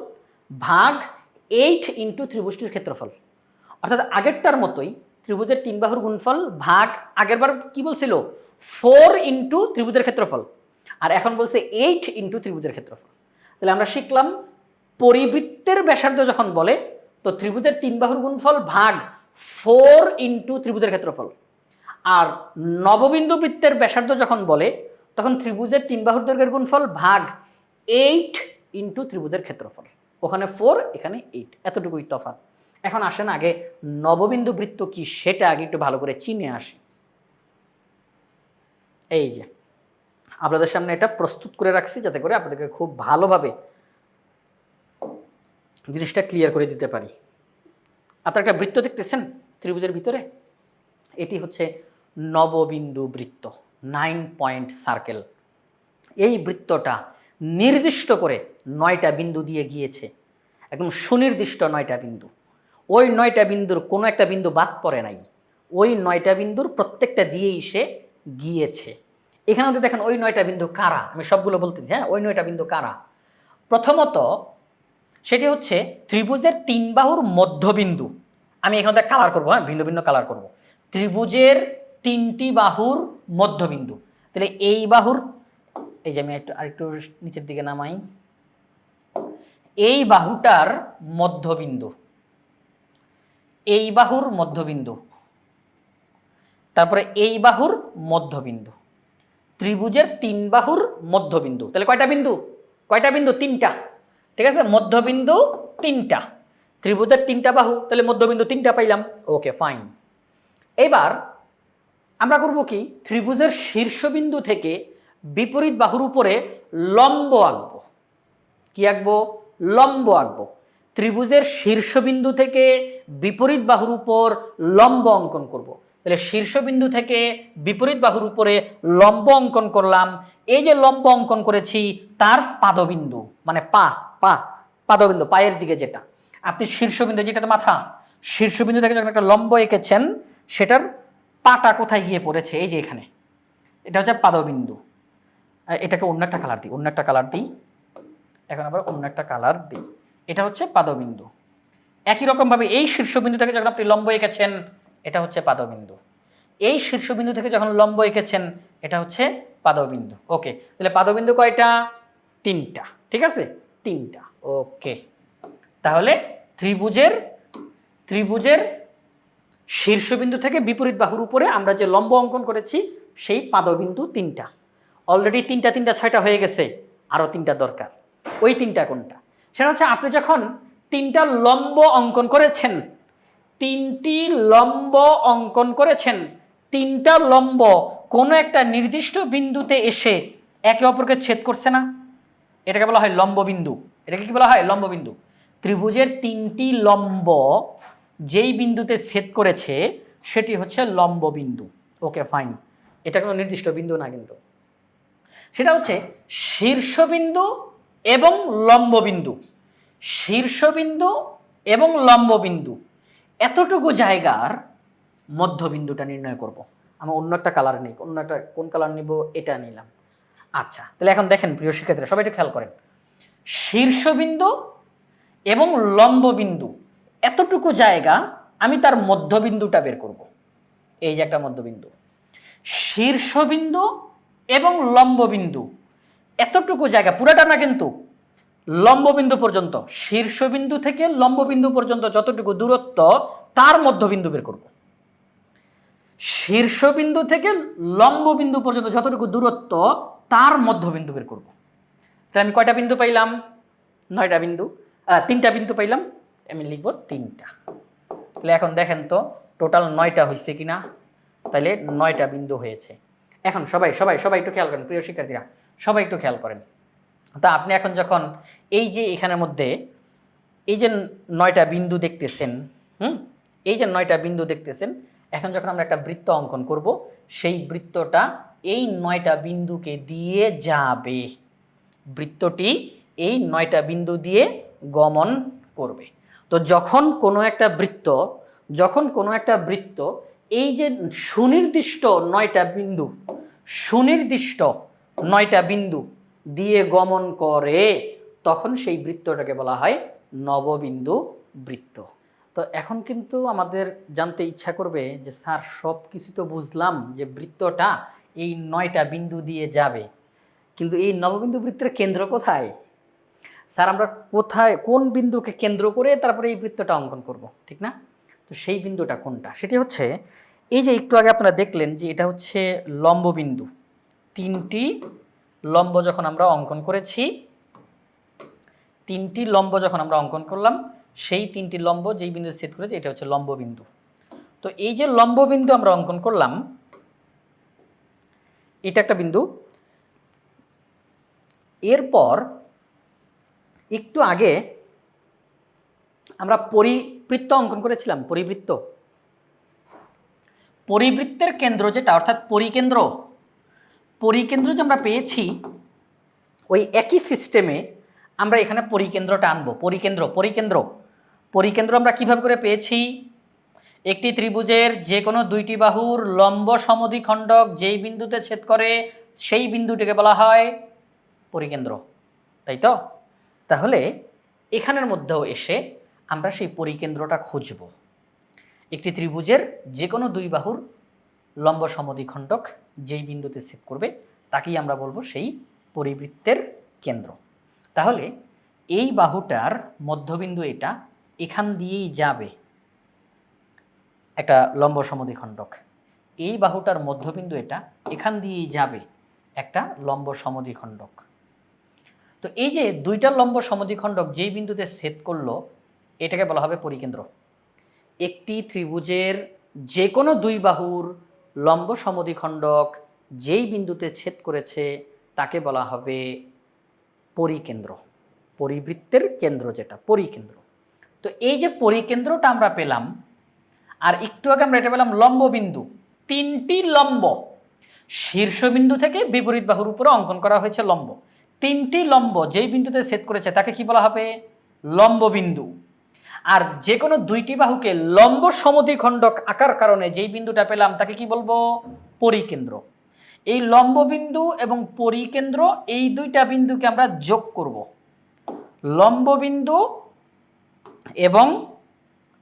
ভাগ 8 ইন্টু ত্রিভুজটির ক্ষেত্রফল। অর্থাৎ আগেরটার মতোই ত্রিভুজের তিন বাহুর গুণফল ভাগ, আগেরবার কি বলছিল 4 ইন্টু ত্রিভুজের ক্ষেত্রফল, আর এখন বলছে 8 ইন্টু ত্রিভুজের ক্ষেত্রফল। তাহলে আমরা শিখলাম পরিবৃত্তের ব্যাসার্ধ যখন বলে, তো ত্রিভুজের তিন বাহুর গুণফল ভাগ 4 ইন্টু ত্রিভুজের ক্ষেত্রফল। আর নববিন্দু বৃত্তের ব্যাসার্ধ যখন বলে, তখন ত্রিভুজের তিন বাহুর দৈর্ঘ্যের গুণফল ভাগ 8 ইন্টু ত্রিভুজের ক্ষেত্রফল। ওখানে 4, এখানে 8, এতটুকুই তফাৎ। এখন আসেন আগে নববিন্দু বৃত্ত কি সেটা আগে একটু ভালো করে চিনে আসি। এই যে আপনাদের সামনে এটা প্রস্তুত করে রাখছি, যাতে করে আপনাদেরকে খুব ভালোভাবে জিনিসটা ক্লিয়ার করে দিতে পারি। আপনারা একটা বৃত্ত দেখতেছেন ত্রিভুজের ভিতরে, এটি হচ্ছে নববিন্দু বৃত্ত, 9 পয়েন্ট সার্কেল। এই বৃত্তটা নির্দিষ্ট করে 9টা বিন্দু দিয়ে গিয়েছে, একদম সুনির্দিষ্ট 9টা বিন্দু। ওই 9টা বিন্দুর কোনো একটা বিন্দু বাদ পড়ে নাই, ওই 9টা বিন্দুর প্রত্যেকটা দিয়েই সে গিয়েছে। এখানেও তো দেখেন ওই 9টা বিন্দু কারা, আমি সবগুলো বলতেছি, হ্যাঁ, ওই 9টা বিন্দু কারা। প্রথমত সেটি হচ্ছে ত্রিভুজের তিন বাহুর মধ্যবিন্দু। আমি এখানে কালার করবো, হ্যাঁ, ভিন্ন ভিন্ন কালার করব। ত্রিভুজের তিনটি বাহুর মধ্যবিন্দু, তাহলে এই বাহুর, এই যে আমি আরেকটু নিচের দিকে নামাই, এই বাহুটার মধ্যবিন্দু, এই বাহুর মধ্যবিন্দু, তারপরে এই বাহুর মধ্যবিন্দু, ত্রিভুজের তিন বাহুর মধ্যবিন্দু। তাহলে কয়টা বিন্দু? কয়টা বিন্দু? 3টা, ঠিক আছে, মধ্যবিন্দু 3টা, ত্রিভুজের 3টা বাহু, তাহলে মধ্যবিন্দু 3টা পাইলাম। ওকে, ফাইন। এবার আমরা করব কি, ত্রিভুজের শীর্ষবিন্দু থেকে বিপরীত বাহুর উপরে লম্ব আঁকবো। কি আঁকবো? লম্ব আঁকবো। ত্রিভুজের শীর্ষবিন্দু থেকে বিপরীত বাহুর উপর লম্ব অঙ্কন করব। তাহলে শীর্ষবিন্দু থেকে বিপরীত বাহুর উপরে লম্ব অঙ্কন করলাম। এই যে লম্ব অঙ্কন করেছি তার পাদবিন্দু, মানে পাদবিন্দু, পায়ের দিকে যেটা, আপনি শীর্ষবিন্দু, যেটা মাথা, শীর্ষবিন্দু থেকে যখন একটা লম্ব এঁকেছেন সেটার পাটা কোথায় গিয়ে পড়েছে, এই যে এখানে, এটা হচ্ছে পাদবিন্দু। এটাকে অন্য একটা কালার দিই, এখন আবার অন্য একটা কালার দিই। এটা হচ্ছে পাদবিন্দু। একই রকমভাবে এই শীর্ষবিন্দু থেকে যখন আপনি লম্ব এঁকেছেন এটা হচ্ছে পাদবিন্দু। এই শীর্ষবিন্দু থেকে যখন লম্ব এঁকেছেন এটা হচ্ছে পাদবিন্দু। ওকে, তাহলে পাদবিন্দু কয়টা? 3টা। ঠিক আছে, 3টা। ওকে, তাহলে ত্রিভুজের শীর্ষবিন্দু থেকে বিপরীত বাহুর উপরে আমরা যে লম্ব অঙ্কন করেছি সেই পাদবিন্দু 3টা। অলরেডি 3টা 6টা হয়ে গেছে, আরও 3টা দরকার। ওই 3টা কোনটা? সেটা হচ্ছে আপনি যখন 3টা লম্ব অঙ্কন করেছেন, 3টি লম্ব অঙ্কন করেছেন, 3টা লম্ব কোনো একটা নির্দিষ্ট বিন্দুতে এসে একে অপরকে ছেদ করছে না, এটাকে বলা হয় লম্ববিন্দু। এটাকে কি বলা হয়? লম্ববিন্দু। ত্রিভুজের 3টি লম্ব যেই বিন্দুতে ছেদ করেছে সেটি হচ্ছে লম্ববিন্দু। ওকে ফাইন, এটা কোনো নির্দিষ্ট বিন্দু না, কিন্তু সেটা হচ্ছে শীর্ষবিন্দু এবং লম্ববিন্দু। শীর্ষবিন্দু এবং লম্ববিন্দু এতটুকু জায়গার মধ্যবিন্দুটা নির্ণয় করব। আমি অন্য একটা কালার নিই, অন্য একটা কোন কালার নিব? এটা নিলাম। আচ্ছা, তাহলে এখন দেখেন প্রিয় শিক্ষার্থীরা, সবাই একটু খেয়াল করেন। শীর্ষবিন্দু এবং লম্ববিন্দু এতটুকু জায়গা, আমি তার মধ্যবিন্দুটা বের করব। এই যে একটা মধ্যবিন্দু, শীর্ষবিন্দু এবং লম্ববিন্দু এতটুকু জায়গা, পুরাটা না কিন্তু, লম্ববিন্দু পর্যন্ত, শীর্ষবিন্দু থেকে লম্ববিন্দু পর্যন্ত যতটুকু দূরত্ব তার মধ্যবিন্দু বের করব। শীর্ষবিন্দু থেকে লম্ববিন্দু পর্যন্ত যতটুকু দূরত্ব তার মধ্যবিন্দু বের করব। তাহলে আমি কয়টা বিন্দু পাইলাম? 9টা বিন্দু, 3টা বিন্দু পাইলাম, আমি লিখব 3টা। তাহলে এখন দেখেন তো টোটাল 9টা হয়েছে কিনা? তাহলে 9টা বিন্দু হয়েছে। এখন সবাই সবাই সবাই একটু খেয়াল করেন, প্রিয় শিক্ষার্থীরা সবাই একটু খেয়াল করেন। তা আপনি এখন যখন এই যে এখানের মধ্যে এই যে 9টা বিন্দু দেখতেছেন, এই যে 9টা বিন্দু দেখতেছেন, এখন যখন আমরা একটা বৃত্ত অঙ্কন করব, সেই বৃত্তটা এই 9টা বিন্দুকে দিয়ে যাবে। বৃত্তটি এই 9টা বিন্দু দিয়ে গমন করবে। তো যখন কোনো একটা বৃত্ত এই যে সুনির্দিষ্ট 9টা বিন্দু দিয়ে গমন করে, তখন সেই বৃত্তটাকে বলা হয় নববিন্দু বৃত্ত। তো এখন কিন্তু আমাদের জানতে ইচ্ছা করবে যে স্যার সব কিছু তো বুঝলাম যে বৃত্তটা এই 9টা বিন্দু দিয়ে যাবে, কিন্তু এই নববিন্দু বৃত্তের কেন্দ্র কোথায়? স্যার আমরা কোন বিন্দুকে কেন্দ্র করে তারপরে এই বৃত্তটা অঙ্কন করব, ঠিক না? তো সেই বিন্দুটা কোনটা? সেটি হচ্ছে এই যে একটু আগে আপনারা দেখলেন যে এটা হচ্ছে লম্ববিন্দু। 3টি লম্ব যখন আমরা অঙ্কন করেছি, 3টি লম্ব যখন আমরা অঙ্কন করলাম, সেই 3টি লম্ব যেই বিন্দু ছেদ করেছে এটা হচ্ছে লম্ববিন্দু। তো এই যে লম্ববিন্দু আমরা অঙ্কন করলাম, এটা একটা বিন্দু। এরপর একটু আগে আমরা পরিবৃত্ত অঙ্কন করেছিলাম, পরিবৃত্তের কেন্দ্র যেটা, অর্থাৎ পরিকেন্দ্র যে আমরা পেয়েছি, ওই একই সিস্টেমে আমরা এখানে পরিকেন্দ্রটা আনবো। পরিকেন্দ্র আমরা কিভাবে করে পেয়েছি? একটি ত্রিভুজের যে কোনো 2টি বাহুর লম্ব সমদ্বিখণ্ডক যেই বিন্দুতে ছেদ করে সেই বিন্দুটিকে বলা হয় পরিকেন্দ্র, তাই তো? তাহলে এখানের মধ্যেও এসে আমরা সেই পরিকেন্দ্রটা খুঁজব। একটি ত্রিভুজের যে কোনো 2 বাহুর লম্ব সমদ্বিখণ্ডক যেই বিন্দুতে ছেদ করবে তাকেই আমরা বলবো সেই পরিবৃত্তের কেন্দ্র। তাহলে এই বাহুটার মধ্যবিন্দু এটা, এখান দিয়েই যাবে একটা লম্ব সমদ্বিখণ্ডক। এই বাহুটার মধ্যবিন্দু এটা, এখান দিয়েই যাবে একটা লম্ব সমদ্বিখণ্ডক। তো এই যে 2টা লম্ব সমদ্বিখণ্ডক যেই বিন্দুতে ছেদ করলো এটাকে বলা হবে পরিকেন্দ্র। একটি ত্রিভুজের যে কোনো 2 বাহুর লম্ব সমদ্বিখণ্ডক যেই বিন্দুতে ছেদ করেছে তাকে বলা হবে পরিকেন্দ্র, পরিবৃত্তের কেন্দ্র যেটা পরিকেন্দ্র। তো এই যে পরিকেন্দ্রটা আমরা পেলাম, আর একটু আগে আমরা এটা পেলাম লম্ববিন্দু, তিনটি লম্ব শীর্ষবিন্দু থেকে বিপরীত বাহুর উপরে অঙ্কন করা হয়েছে লম্ব। তিনটি লম্ব যেই বিন্দুতে ছেদ করেছে তাকে কি বলা হবে? লম্ববিন্দু। আর যে কোনো দুইটি বাহুকে লম্ব সমদ্বিখণ্ডক আকার কারণে যেই বিন্দুটা পেলাম তাকে কি বলবো? পরিকেন্দ্র। এই লম্ববিন্দু এবং পরিকেন্দ্র এই দুইটা বিন্দুকে আমরা যোগ করব। লম্ববিন্দু এবং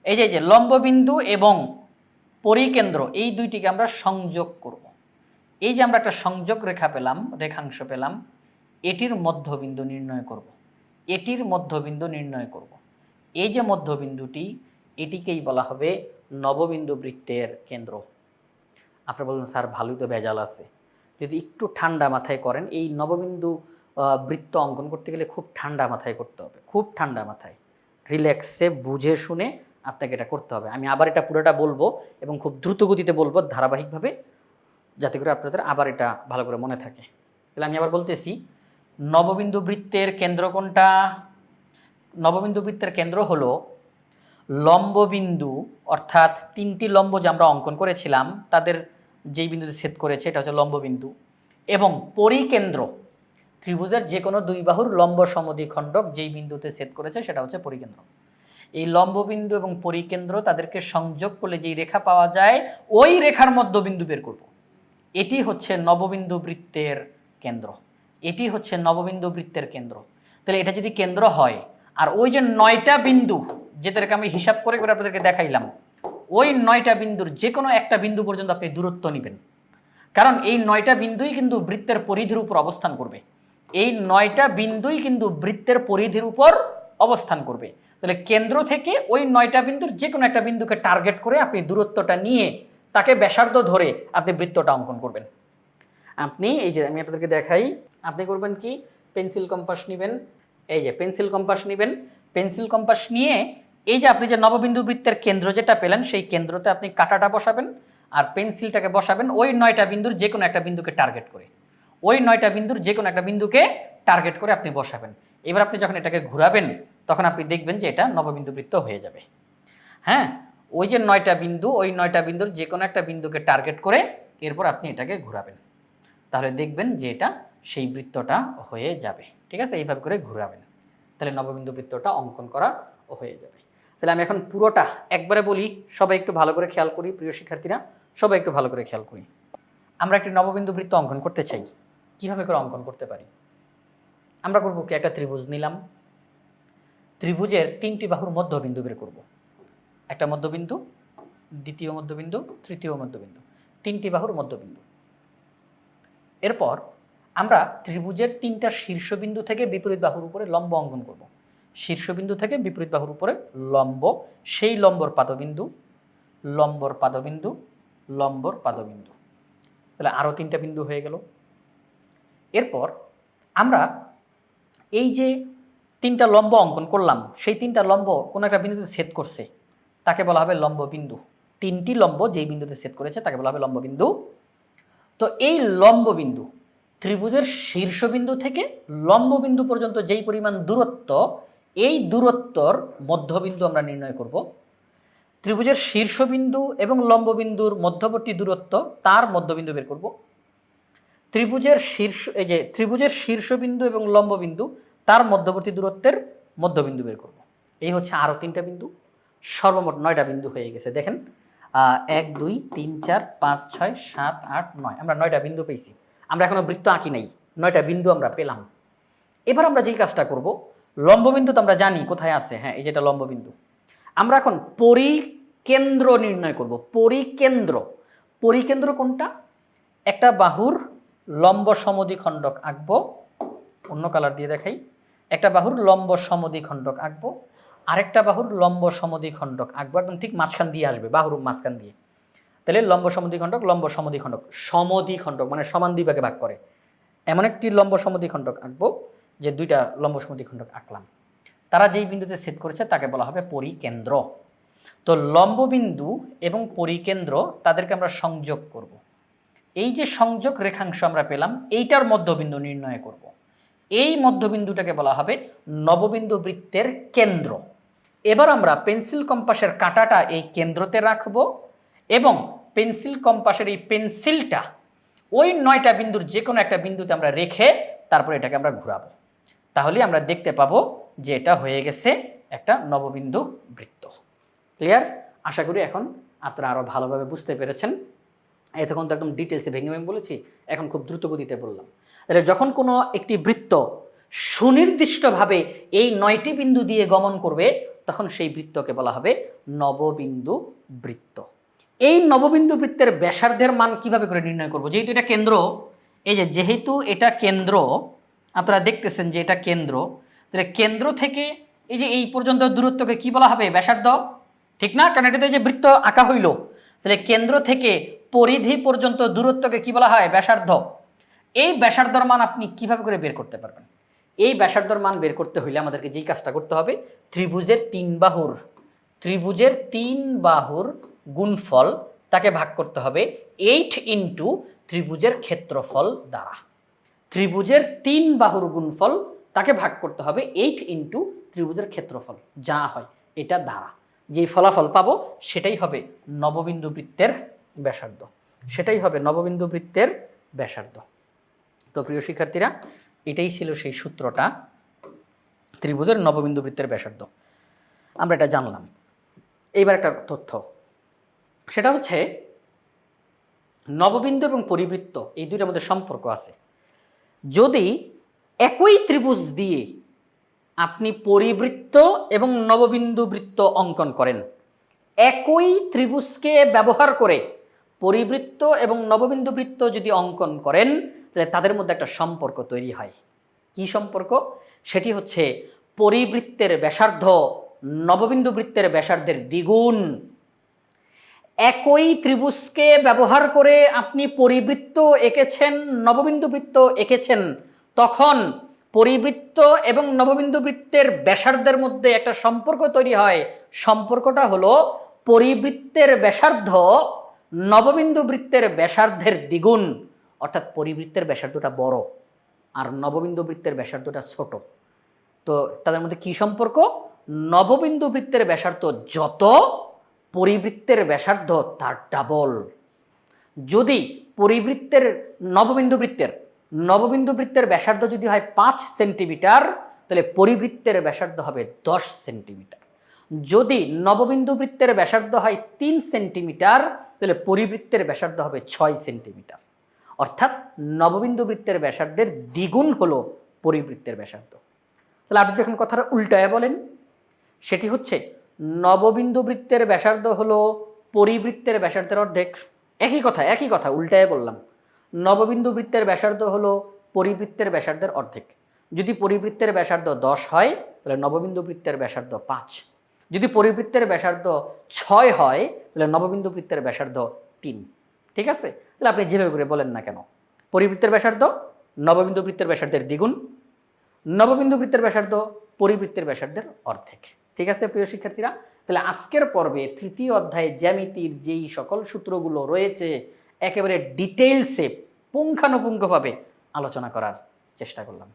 এই যে লম্ববিন্দু এবং পরিকেন্দ্র এই দুইটিকে আমরা সংযোগ করব। এই যে আমরা একটা সংযোগ রেখা পেলাম, রেখাংশ পেলাম, এটির মধ্যবিন্দু নির্ণয় করব। এটির মধ্যবিন্দু নির্ণয় করব। এই যে মধ্যবিন্দুটি, এটিকেই বলা হবে নববিন্দু বৃত্তের কেন্দ্র। আপনারা বলবেন স্যার ভালোই তো ভেজাল আছে। যদি একটু ঠান্ডা মাথায় করেন, এই নববিন্দু বৃত্ত অঙ্কন করতে গেলে খুব ঠান্ডা মাথায় করতে হবে, খুব ঠান্ডা মাথায়, রিল্যাক্সে বুঝে শুনে আপনাকে এটা করতে হবে। আমি আবার এটা পুরোটা বলবো এবং খুব দ্রুত গতিতে বলবো ধারাবাহিকভাবে, যাতে করে আপনাদের আবার এটা ভালো করে মনে থাকে। তাহলে আমি আবার বলতেছি, নববিন্দু বৃত্তের কেন্দ্র কোনটা? নববিন্দু বৃত্তের কেন্দ্র হলো লম্ববিন্দু, অর্থাৎ তিনটি লম্ব যে আমরা অঙ্কন করেছিলাম তাদের যেই বিন্দুতে ছেদ করেছে এটা হচ্ছে লম্ববিন্দু, এবং পরিকেন্দ্র, ত্রিভুজের যে কোনো দুই বাহুর লম্ব সমদ্বিখণ্ডক যেই বিন্দুতে ছেদ করেছে সেটা হচ্ছে পরিকেন্দ্র। এই লম্ববিন্দু এবং পরিকেন্দ্র তাদেরকে সংযোগ করলে যেই রেখা পাওয়া যায় ওই রেখার মধ্যবিন্দু বের করব। এটি হচ্ছে নববিন্দু বৃত্তের কেন্দ্র। এটি হচ্ছে নববিন্দু বৃত্তের কেন্দ্র। তাহলে এটা যদি কেন্দ্র হয়, আর ওই যে 9টা বিন্দু যেটাকে আমি হিসাব করে করে আপনাদেরকে দেখাইলাম, ওই 9টা বিন্দুর যে কোনো একটা বিন্দু পর্যন্ত আপনি দূরত্ব নেবেন, কারণ এই 9টা বিন্দুই কিন্তু বৃত্তের পরিধির উপর অবস্থান করবে। এই 9টা বিন্দুই কিন্তু বৃত্তের পরিধির উপর অবস্থান করবে। তাহলে কেন্দ্র থেকে ওই 9টা বিন্দুর যে কোনো একটা বিন্দুকে টার্গেট করে আপনি দূরত্বটা নিয়ে তাকে ব্যাসার্ধ ধরে আপনি বৃত্তটা অঙ্কন করবেন। আপনি এই যে আমি আপনাদেরকে দেখাই, আপনি করবেন কি, পেন্সিল কম্পাস নেবেন, এই যে পেন্সিল কম্পাস নেবেন, পেন্সিল কম্পাস নিয়ে এই যে আপনি যে নববিন্দু বৃত্তের কেন্দ্র যেটা পেলেন সেই কেন্দ্রতে আপনি কাঁটাটা বসাবেন আর পেন্সিলটাকে বসাবেন ওই 9টা বিন্দুর যে কোনো একটা বিন্দুকে টার্গেট করে, ওই 9টা বিন্দুর যে কোনো একটা বিন্দুকে টার্গেট করে আপনি বসাবেন। এবার আপনি যখন এটাকে ঘোরাবেন তখন আপনি দেখবেন যে এটা নববিন্দু বৃত্ত হয়ে যাবে। হ্যাঁ, ওই যে 9টা বিন্দু, ওই 9টা বিন্দুর যে কোনো একটা বিন্দুকে টার্গেট করে এরপর আপনি এটাকে ঘোরাবেন, তাহলে দেখবেন যে এটা সেই বৃত্তটা হয়ে যাবে। ঠিক আছে, এইভাবে করে ঘোরাবেন, তাহলে নববিন্দু বৃত্তটা অঙ্কন করা হয়ে যাবে। তাহলে আমি এখন পুরোটা একবারে বলি, সবাই একটু ভালো করে খেয়াল করি, প্রিয় শিক্ষার্থীরা সবাই একটু ভালো করে খেয়াল করি। আমরা একটি নববিন্দু বৃত্ত অঙ্কন করতে চাই, কিভাবে করে অঙ্কন করতে পারি? আমরা করব কি, একটা ত্রিভুজ নিলাম, ত্রিভুজের 3টি বাহুর মধ্যবিন্দু বের করব। একটা মধ্যবিন্দু, দ্বিতীয় মধ্যবিন্দু, তৃতীয় মধ্যবিন্দু, 3টি বাহুর মধ্যবিন্দু। এরপর আমরা ত্রিভুজের 3টা শীর্ষবিন্দু থেকে বিপরীত বাহুর উপরে লম্ব অঙ্কন করব। শীর্ষবিন্দু থেকে বিপরীত বাহুর উপরে লম্ব, সেই লম্বর পাদবিন্দু, লম্বর পাদবিন্দু, লম্বর পাদবিন্দু, তাহলে আরও 3টা বিন্দু হয়ে গেল। এরপর আমরা এই যে 3টা লম্ব অঙ্কন করলাম, সেই 3টা লম্ব কোনো একটা বিন্দুতে ছেদ করছে, তাকে বলা হবে লম্ববিন্দু। 3টি লম্ব যেই বিন্দুতে ছেদ করেছে তাকে বলা হবে লম্ববিন্দু। তো এই লম্ববিন্দু, ত্রিভুজের শীর্ষবিন্দু থেকে লম্ববিন্দু পর্যন্ত যেই পরিমাণ দূরত্ব, এই দূরত্বর মধ্যবিন্দু আমরা নির্ণয় করব। ত্রিভুজের শীর্ষবিন্দু এবং লম্ববিন্দুর মধ্যবর্তী দূরত্ব, তার মধ্যবিন্দু বের করব। ত্রিভুজের ত্রিভুজের শীর্ষবিন্দু এবং লম্ববিন্দু তার মধ্যবর্তী দূরত্বের মধ্যবিন্দু বের করব। এই হচ্ছে আরও 3টা বিন্দু, সর্বমোট 9টা বিন্দু হয়ে গেছে। দেখেন 1 2 3 4 5 6 7 8 9, আমরা 9টা বিন্দু পেয়েছি। আমরা এখনো বৃত্ত আঁকি নাই, 9টা বিন্দু আমরা পেলাম। এবার আমরা যেই কাজটা করব, লম্ববিন্দু তো আমরা জানি কোথায় আছে, হ্যাঁ এই যেটা লম্ববিন্দু। আমরা এখন পরিকেন্দ্র নির্ণয় করব। পরিকেন্দ্র, পরিকেন্দ্র কোনটা? একটা বাহুর লম্ব সমদ্বিখণ্ডক আঁকবো, অন্য কালার দিয়ে দেখাই, একটা বাহুর লম্ব সমদ্বিখণ্ডক আঁকবো, আরেকটা বাহুর লম্ব সমদ্বিখণ্ডক আঁকবো, একদম ঠিক মাঝখান দিয়ে আসবে, বাহুর মাঝখান দিয়ে। তাহলে লম্ব সমদ্বিখণ্ডক, লম্ব সমদ্বিখণ্ডক, সমদ্বিখণ্ডক মানে সমান দুই ভাগে ভাগ করে, এমন একটি লম্ব সমদ্বিখণ্ডক আঁকবো যে 2টা লম্ব সমদ্বিখণ্ডক আঁকলাম। তারা যেই বিন্দুতে ছেদ করেছে তাকে বলা হবে পরিকেন্দ্র। তো লম্ববিন্দু এবং পরিকেন্দ্র তাদেরকে আমরা সংযোগ করব। এই যে সংযোগ রেখাংশ আমরা পেলাম, এইটার মধ্যবিন্দু নির্ণয় করব। এই মধ্যবিন্দুটাকে বলা হবে নববিন্দু বৃত্তের কেন্দ্র। এবার আমরা পেন্সিল কম্পাসের কাঁটাটা এই কেন্দ্রতে রাখবো এবং পেন্সিল কম্পাসের এই পেন্সিলটা ওই 9টা বিন্দুর যে কোনো একটা বিন্দুতে আমরা রেখে তারপর এটাকে আমরা ঘোরাবো। তাহলে আমরা দেখতে পাবো যে এটা হয়ে গেছে একটা নববিন্দু বৃত্ত। ক্লিয়ার? আশা করি এখন আপনারা আরও ভালোভাবে বুঝতে পেরেছেন। এতক্ষণ তো একদম ডিটেলসে ভেঙে ভেঙে বলেছি, এখন খুব দ্রুত গতিতে বললাম। তাহলে যখন কোনো একটি বৃত্ত সুনির্দিষ্টভাবে এই 9টি বিন্দু দিয়ে গমন করবে তখন সেই বৃত্তকে বলা হবে নববিন্দু বৃত্ত। এই নববিন্দু বৃত্তের ব্যাসার্ধের মান কিভাবে করে নির্ণয় করব? যেহেতু এটা কেন্দ্র, যেহেতু এটা কেন্দ্র, আপনারা দেখতেছেন যে এটা কেন্দ্র, তাহলে কেন্দ্র থেকে এই পর্যন্ত দূরত্বকে কি বলা হবে? ব্যাসার্ধ, ঠিক না? কারণ এটাতে যে বৃত্ত আঁকা হইল, তাহলে কেন্দ্র থেকে পরিধি পর্যন্ত দূরত্বকে কি বলা হয়? ব্যাসার্ধ। এই ব্যাসার্ধর মান আপনি কিভাবে করে বের করতে পারবেন? এই ব্যাসার্ধর মান বের করতে হইলে আমাদেরকে যেই কাজটা করতে হবে, ত্রিভুজের 3 বাহুর গুণফল তাকে ভাগ করতে হবে 8 ইন্টু ত্রিভুজের ক্ষেত্রফল দ্বারা। ত্রিভুজের 3 বাহুর গুণফল তাকে ভাগ করতে হবে 8 ইন্টু ত্রিভুজের ক্ষেত্রফল, যা হয় এটা দ্বারা যেই ফলাফল পাবো সেটাই হবে নববিন্দু বৃত্তের ব্যাসার্ধ। সেটাই হবে নববিন্দু বৃত্তের ব্যাসার্ধ। তো প্রিয় শিক্ষার্থীরা, এটাই ছিল সেই সূত্রটা, ত্রিভুজের নববিন্দু বৃত্তের ব্যাসার্ধ। আমরা এটা জানলাম। এইবার একটা তথ্য, সেটা হচ্ছে নববিন্দু এবং পরিবৃত্ত এই দুইটার মধ্যে সম্পর্ক আছে। যদি একই ত্রিভুজ দিয়ে আপনি পরিবৃত্ত এবং নববিন্দু বৃত্ত অঙ্কন করেন, একই ত্রিভুজকে ব্যবহার করে পরিবৃত্ত এবং নববিন্দু বৃত্ত যদি অঙ্কন করেন তাহলে তাদের মধ্যে একটা সম্পর্ক তৈরি হয়। কি সম্পর্ক? সেটি হচ্ছে পরিবৃত্তের ব্যাসার্ধ নববিন্দু বৃত্তের ব্যাসার্ধের দ্বিগুণ। একই ত্রিভুজকে ব্যবহার করে আপনি পরিবৃত্ত এঁকেছেন, নববিন্দু বৃত্ত এঁকেছেন, তখন পরিবৃত্ত এবং নববিন্দু বৃত্তের ব্যাসার্ধের মধ্যে একটা সম্পর্ক তৈরি হয়। সম্পর্কটা হলো পরিবৃত্তের ব্যাসার্ধ নববিন্দু বৃত্তের ব্যাসার্ধের দ্বিগুণ, অর্থাৎ পরিবৃত্তের ব্যাসার্ধটা বড় আর নববিন্দু বৃত্তের ব্যাসার্ধটা ছোট। তো তাদের মধ্যে কি সম্পর্ক? নববিন্দু বৃত্তের ব্যাসার্ধ যত, পরিবৃত্তের ব্যাসার্ধ তার ডাবল। যদি পরিবৃত্তের নববিন্দু বৃত্তের ব্যাসার্ধ যদি হয় 5 সেন্টিমিটার, তাহলে পরিবৃত্তের ব্যাসার্ধ হবে 10 সেন্টিমিটার। যদি নববিন্দু বৃত্তের ব্যাসার্ধ হয় 3 সেন্টিমিটার, তাহলে পরিবৃত্তের ব্যাসার্ধ হবে 6 সেন্টিমিটার। অর্থাৎ নববিন্দু বৃত্তের ব্যাসার্ধের দ্বিগুণ হলো পরিবৃত্তের ব্যাসার্ধ। তাহলে আপনি যখন কথাটা উল্টায় বলেন, সেটি হচ্ছে নববিন্দু বৃত্তের ব্যাসার্ধ হলো পরিবৃত্তের ব্যাসার্ধের অর্ধেক। একই কথা উল্টায় বললাম। নববিন্দু বৃত্তের ব্যাসার্ধ হলো পরিবৃত্তের ব্যাসার্ধের অর্ধেক। যদি পরিবৃত্তের ব্যাসার্ধ 10 হয় তাহলে নববিন্দু বৃত্তের ব্যাসার্ধ 5। যদি পরিবৃত্তের ব্যাসার্ধ 6 হয় তাহলে নববিন্দু বৃত্তের ব্যাসার্ধ 3। ঠিক আছে? তাহলে আপনি যেভাবে করে বলেন না কেন, পরিবৃত্তের ব্যাসার্ধ নববিন্দু বৃত্তের ব্যাসার্ধের দ্বিগুণ, নববিন্দু বৃত্তের ব্যাসার্ধ পরিবৃত্তের ব্যাসার্ধের অর্ধেক। ঠিক আছে প্রিয় শিক্ষার্থীরা, তাহলে আজকের পর্বে 3য় অধ্যায়ে জ্যামিতির যেই সকল সূত্রগুলো রয়েছে একেবারে ডিটেইলসে পুঙ্খানুপুঙ্খভাবে আলোচনা করার চেষ্টা করলাম।